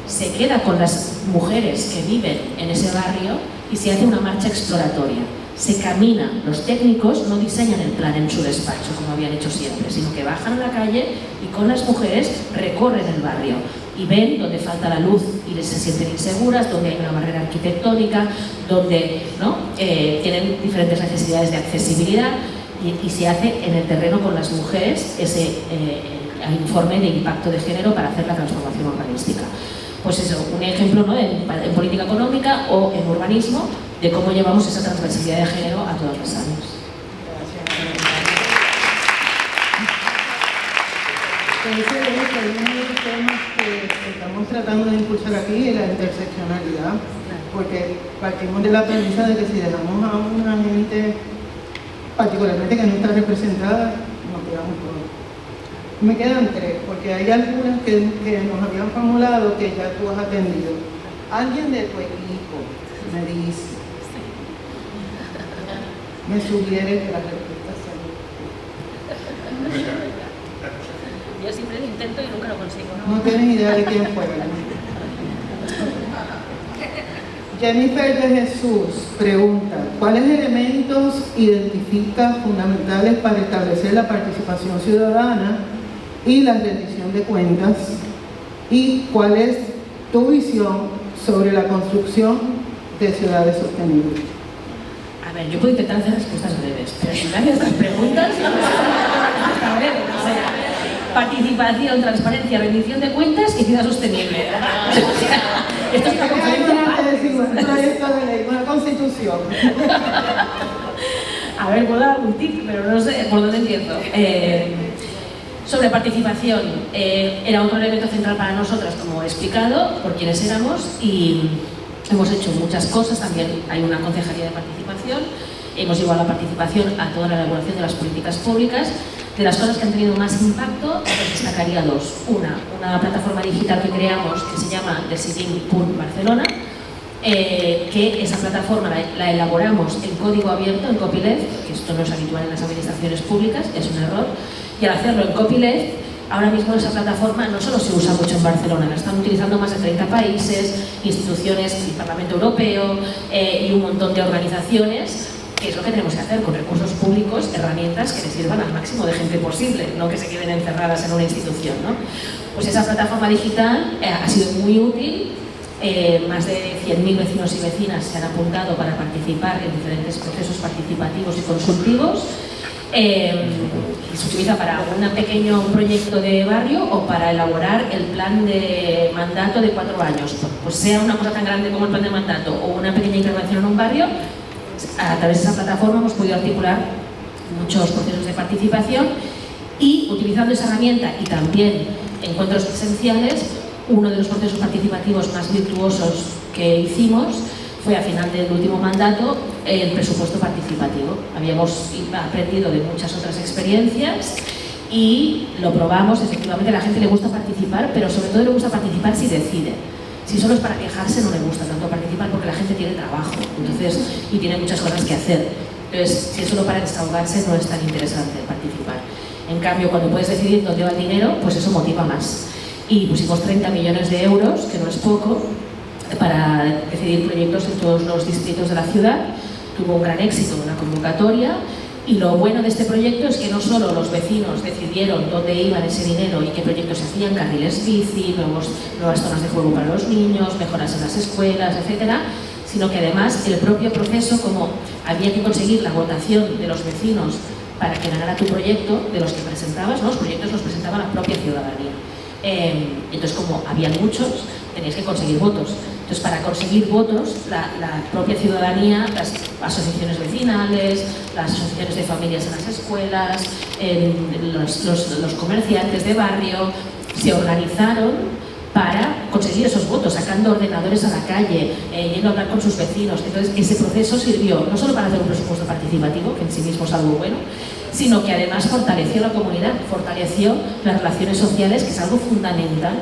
se queda con las mujeres que viven en ese barrio y se hace una marcha exploratoria. Se camina, los técnicos no diseñan el plan en su despacho como habían hecho siempre, sino que bajan a la calle y con las mujeres recorren el barrio y ven donde falta la luz y se sienten inseguras, donde hay una barrera arquitectónica, donde ¿no? Tienen diferentes necesidades de accesibilidad y se hace en el terreno con las mujeres ese informe de impacto de género para hacer la transformación urbanística. Pues eso, un ejemplo, ¿no? en política económica o en urbanismo de cómo llevamos esa transversalidad de género a todas las áreas. Gracias. Ese es uno de los temas que estamos tratando de impulsar aquí, la interseccionalidad, porque partimos de la premisa de que si dejamos a una gente, particularmente que no está representada, nos quedamos todos. Me quedan tres, porque hay algunas que nos habían formulado que ya tú has atendido. Alguien de tu equipo me dice, me sugiere que la respuesta sea. Yo siempre lo intento y nunca lo consigo. No tienes idea de quién fue. Jennifer de Jesús pregunta, ¿cuáles elementos identifica fundamentales para establecer la participación ciudadana y la rendición de cuentas? ¿Y cuál es tu visión sobre la construcción de ciudades sostenibles? A ver, yo puedo intentar hacer respuestas breves, pero si me haces estas preguntas, está breve. O sea, participación, transparencia, rendición de cuentas y ciudad sostenible. O sea, esto es una conferencia. Un proyecto de ley, una constitución. A ver, puedo dar un tip, pero no sé por dónde empiezo. Sobre participación, era otro elemento central para nosotras, como he explicado, por quienes éramos, y hemos hecho muchas cosas. También hay una concejalía de participación, hemos llevado la participación a toda la elaboración de las políticas públicas. De las cosas que han tenido más impacto, destacaría dos. Una plataforma digital que creamos que se llama Decidim.Barcelona, que esa plataforma la elaboramos en código abierto, en copyleft, que esto no es habitual en las administraciones públicas, es un error, y al hacerlo en copyleft, ahora mismo esa plataforma no solo se usa mucho en Barcelona, la están utilizando más de 30 países, instituciones, el Parlamento Europeo y un montón de organizaciones, que es lo que tenemos que hacer con recursos públicos, herramientas que les sirvan al máximo de gente posible, no que se queden encerradas en una institución, ¿no? Pues esa plataforma digital ha sido muy útil. Más de 100.000 vecinos y vecinas se han apuntado para participar en diferentes procesos participativos y consultivos. Se utiliza para un pequeño proyecto de barrio o para elaborar el plan de mandato de 4 años. Pues sea una cosa tan grande como el plan de mandato o una pequeña intervención en un barrio, a través de esa plataforma hemos podido articular muchos procesos de participación y, utilizando esa herramienta y también encuentros presenciales, uno de los procesos participativos más virtuosos que hicimos fue a final del último mandato el presupuesto participativo. Habíamos aprendido de muchas otras experiencias y lo probamos. Efectivamente, a la gente le gusta participar, pero sobre todo le gusta participar si decide. Si solo es para quejarse, no le gusta tanto participar porque la gente tiene trabajo, y tiene muchas cosas que hacer. Entonces, si es solo para desahogarse, no es tan interesante participar. En cambio, cuando puedes decidir dónde va el dinero, pues eso motiva más. Y pusimos 30 millones de euros, que no es poco, para decidir proyectos en todos los distritos de la ciudad. Tuvo un gran éxito en la convocatoria. Y lo bueno de este proyecto es que no solo los vecinos decidieron dónde iba ese dinero y qué proyectos se hacían, carriles bici, nuevas zonas de juego para los niños, mejoras en las escuelas, etcétera, sino que además el propio proceso, como había que conseguir la votación de los vecinos para que ganara tu proyecto, de los que presentabas, ¿no? Los proyectos los presentaba la propia ciudadanía. Entonces, como había muchos, teníais que conseguir votos. Entonces, para conseguir votos, la propia ciudadanía, las asociaciones vecinales, las asociaciones de familias en las escuelas, los comerciantes de barrio, se organizaron para conseguir esos votos, sacando ordenadores a la calle, yendo a hablar con sus vecinos. Entonces, ese proceso sirvió no solo para hacer un presupuesto participativo, que en sí mismo es algo bueno, sino que además fortaleció la comunidad, fortaleció las relaciones sociales, que es algo fundamental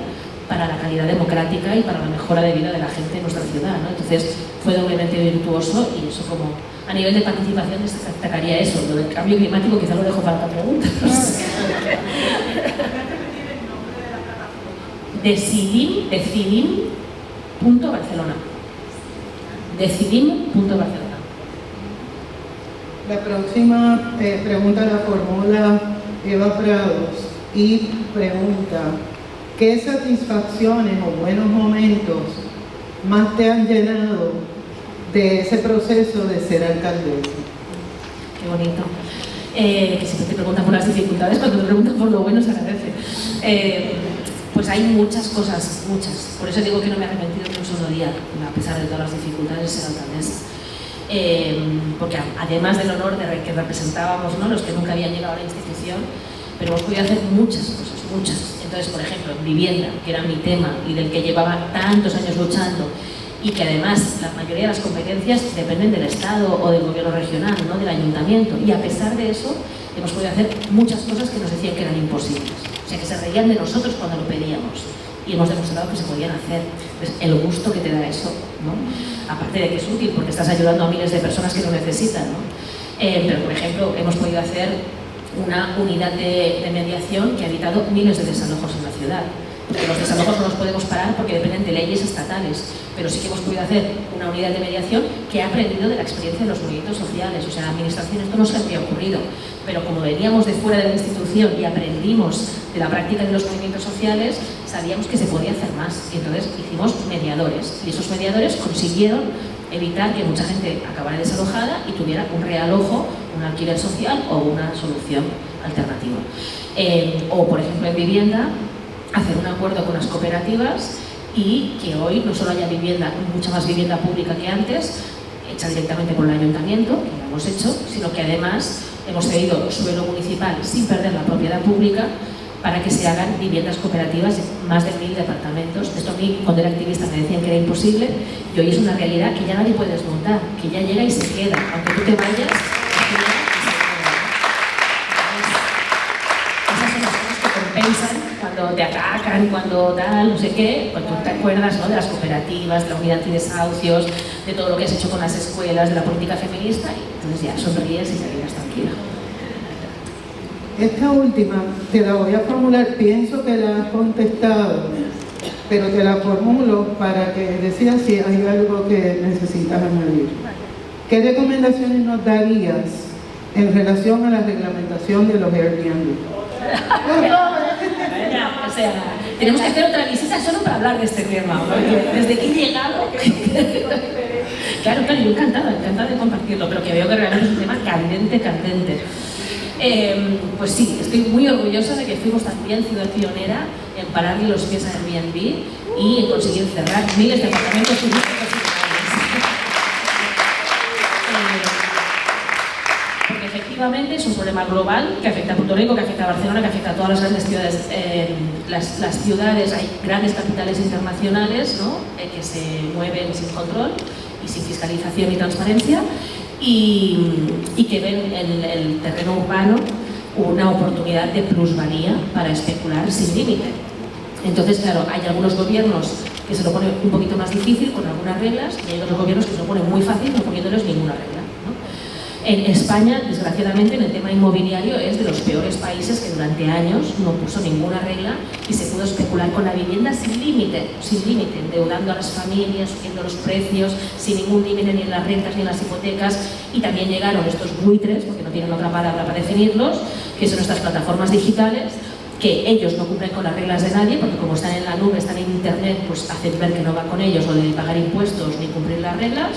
para la calidad democrática y para la mejora de vida de la gente en nuestra ciudad, ¿no? Entonces fue doblemente virtuoso y eso, como a nivel de participación, destacaría eso. Lo del cambio climático quizá lo dejo para otra pregunta. Decidim.Barcelona. Decidim.Barcelona. La próxima pregunta la formula Eva Prados y pregunta: ¿qué satisfacciones o buenos momentos más te han llenado de ese proceso de ser alcaldesa? Qué bonito. Que siempre te preguntan por las dificultades, cuando te preguntan por lo bueno se agradece. Pues hay muchas cosas, muchas. Por eso digo que no me he arrepentido ni un solo día, a pesar de todas las dificultades, de ser alcaldesa. Porque además del honor de que representábamos, ¿no?, los que nunca habían llegado a la institución, pero hemos podido hacer muchas cosas, muchas. Entonces, por ejemplo, en vivienda, que era mi tema y del que llevaba tantos años luchando, y que además la mayoría de las competencias dependen del Estado o del gobierno regional, no del ayuntamiento, y a pesar de eso hemos podido hacer muchas cosas que nos decían que eran imposibles, o sea, que se reían de nosotros cuando lo pedíamos, y hemos demostrado que se podían hacer. Pues el gusto que te da eso, ¿no? Aparte de que es útil porque estás ayudando a miles de personas que lo necesitan, ¿no? Pero, por ejemplo, hemos podido hacer una unidad de mediación que ha evitado miles de desalojos en la ciudad. Porque los desalojos no los podemos parar porque dependen de leyes estatales, pero sí que hemos podido hacer una unidad de mediación que ha aprendido de la experiencia de los movimientos sociales. O sea, la administración esto no se habría ocurrido, pero como veníamos de fuera de la institución y aprendimos de la práctica de los movimientos sociales, sabíamos que se podía hacer más, y entonces hicimos mediadores, y esos mediadores consiguieron evitar que mucha gente acabara desalojada y tuviera un realojo, un alquiler social o una solución alternativa. O, por ejemplo, en vivienda, hacer un acuerdo con las cooperativas y que hoy no solo haya vivienda, mucha más vivienda pública que antes, hecha directamente por el ayuntamiento, que lo hemos hecho, sino que además hemos cedido suelo municipal sin perder la propiedad pública para que se hagan viviendas cooperativas, más de 1000 departamentos. Esto a mí, cuando era activista, me decían que era imposible, y hoy es una realidad que ya nadie puede desmontar, que ya llega y se queda. Aunque tú te vayas, aquí llega y se queda. Esas son las cosas que compensan cuando te atacan, cuando tal, no sé qué, cuando tú te acuerdas, ¿no?, de las cooperativas, de la unidad antidesahucios, de todo lo que has hecho con las escuelas, de la política feminista, y entonces ya sonríes y te quedas tranquila. Esta última te la voy a formular, pienso que la has contestado, pero te la formulo para que decidas si hay algo que necesitas añadir. ¿Qué recomendaciones nos darías en relación a la reglamentación de los Airbnb? O sea, tenemos que hacer otra visita solo para hablar de este tema, porque desde que he llegado... Claro, yo encantada de compartirlo, pero que veo que realmente es un tema candente. Pues sí, estoy muy orgullosa de que fuimos también ciudad pionera en pararle los pies a Airbnb y en conseguir cerrar miles de apartamentos turísticos ilegales. Porque efectivamente es un problema global que afecta a Puerto Rico, que afecta a Barcelona, que afecta a todas las grandes ciudades. Las ciudades, hay grandes capitales internacionales, ¿no?, que se mueven sin control y sin fiscalización y transparencia. Y que ven en el terreno urbano una oportunidad de plusvalía para especular sin límite. Entonces, claro, hay algunos gobiernos que se lo ponen un poquito más difícil con algunas reglas, y hay otros gobiernos que se lo ponen muy fácil no poniéndoles ninguna regla, ¿no? En España, desgraciadamente, en el tema inmobiliario es de los peores países que durante años no puso ninguna regla y se pudo especular con la vivienda sin límite, endeudando a las familias, subiendo los precios, sin ningún límite ni en las rentas ni en las hipotecas. Y también llegaron estos buitres, porque no tienen otra palabra para definirlos, que son estas plataformas digitales, que ellos no cumplen con las reglas de nadie, porque como están en la nube, están en internet, pues hacen ver que no va con ellos, o de pagar impuestos ni cumplir las reglas.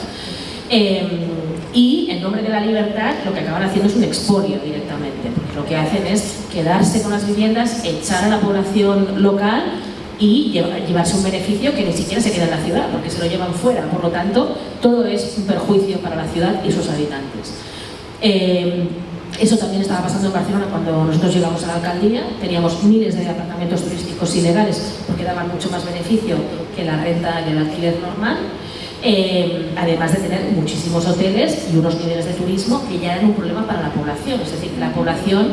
Y en nombre de la libertad lo que acaban haciendo es un expolio directamente, porque lo que hacen es quedarse con las viviendas, echar a la población local y llevarse un beneficio que ni siquiera se queda en la ciudad, porque se lo llevan fuera. Por lo tanto, todo es un perjuicio para la ciudad y sus habitantes. Eso también estaba pasando en Barcelona cuando nosotros llegamos a la alcaldía. Teníamos miles de apartamentos turísticos ilegales porque daban mucho más beneficio que la renta y el alquiler normal. Además de tener muchísimos hoteles y unos niveles de turismo que ya eran un problema para la población. Es decir, que la población,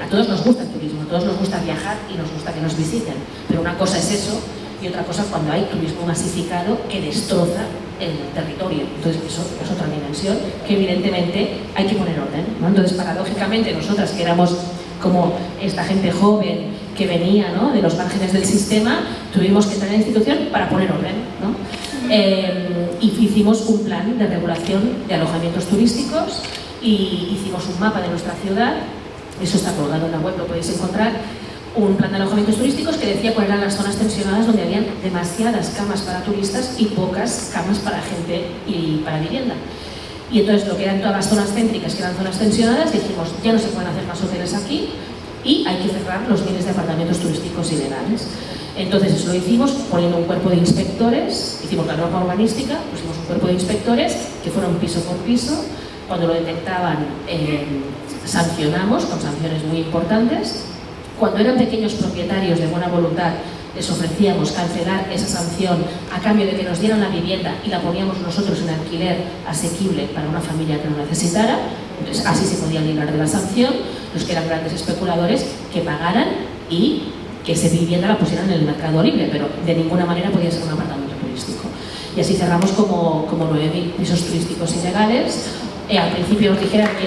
a todos nos gusta el turismo, a todos nos gusta viajar y nos gusta que nos visiten, pero una cosa es eso y otra cosa cuando hay turismo masificado que destroza el territorio. Entonces eso es otra dimensión que evidentemente hay que poner orden, ¿no? Entonces, paradójicamente, nosotras que éramos como esta gente joven que venía, ¿no?, de los márgenes del sistema, tuvimos que entrar en la institución para poner orden, ¿no? Y hicimos un plan de regulación de alojamientos turísticos y hicimos un mapa de nuestra ciudad. Eso está colgado en la web, lo podéis encontrar. Un plan de alojamientos turísticos que decía cuáles eran las zonas tensionadas donde habían demasiadas camas para turistas y pocas camas para gente y para vivienda. Y entonces lo que eran todas las zonas céntricas, que eran zonas tensionadas, dijimos ya no se pueden hacer más hoteles aquí y hay que cerrar los miles de apartamentos turísticos ilegales. Entonces eso lo hicimos poniendo un cuerpo de inspectores, hicimos la norma urbanística, pusimos un cuerpo de inspectores que fueron piso por piso. Cuando lo detectaban sancionamos con sanciones muy importantes. Cuando eran pequeños propietarios de buena voluntad, les ofrecíamos cancelar esa sanción a cambio de que nos dieran la vivienda y la poníamos nosotros en alquiler asequible para una familia que lo necesitara. Entonces, así se podían librar de la sanción. Los que eran grandes especuladores, que pagaran y que esa vivienda la pusieran en el mercado libre, pero de ninguna manera podía ser un apartamento turístico. Y así cerramos como 9.000 pisos turísticos ilegales. Al principio nos dijeron que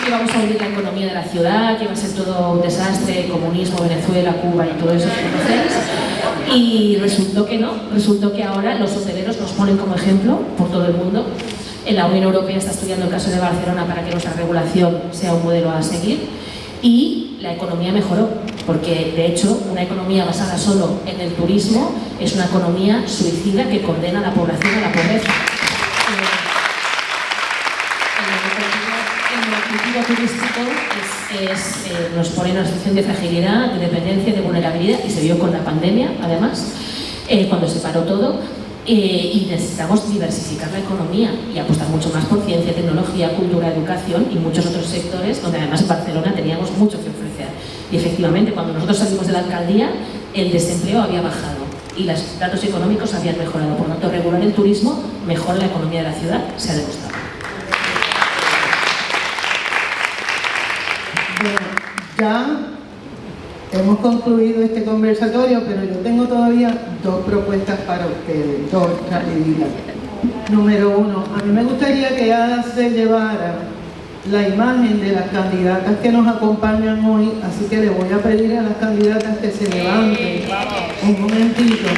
íbamos a hundir la economía de la ciudad, que iba a ser todo un desastre, comunismo, Venezuela, Cuba y todo eso que conocéis. Y resultó que no, resultó que ahora los hoteleros nos ponen como ejemplo por todo el mundo. La Unión Europea está estudiando el caso de Barcelona para que nuestra regulación sea un modelo a seguir. Y la economía mejoró, porque de hecho una economía basada solo en el turismo es una economía suicida que condena a la población a la pobreza. El cultivo turístico nos pone en una situación de fragilidad, de dependencia, de vulnerabilidad, y se vio con la pandemia, además, cuando se paró todo. Y necesitamos diversificar la economía y apostar mucho más por ciencia, tecnología, cultura, educación y muchos otros sectores donde además en Barcelona teníamos mucho que ofrecer. Y efectivamente, cuando nosotros salimos de la alcaldía, el desempleo había bajado y los datos económicos habían mejorado. Por lo tanto, regular el turismo mejora la economía de la ciudad, se ha demostrado. Bueno, ya hemos concluido este conversatorio, pero yo tengo todavía dos propuestas para ustedes, dos rapiditas. Número uno, a mí me gustaría que Ada se llevara la imagen de las candidatas que nos acompañan hoy, así que le voy a pedir a las candidatas que se levanten un momentito.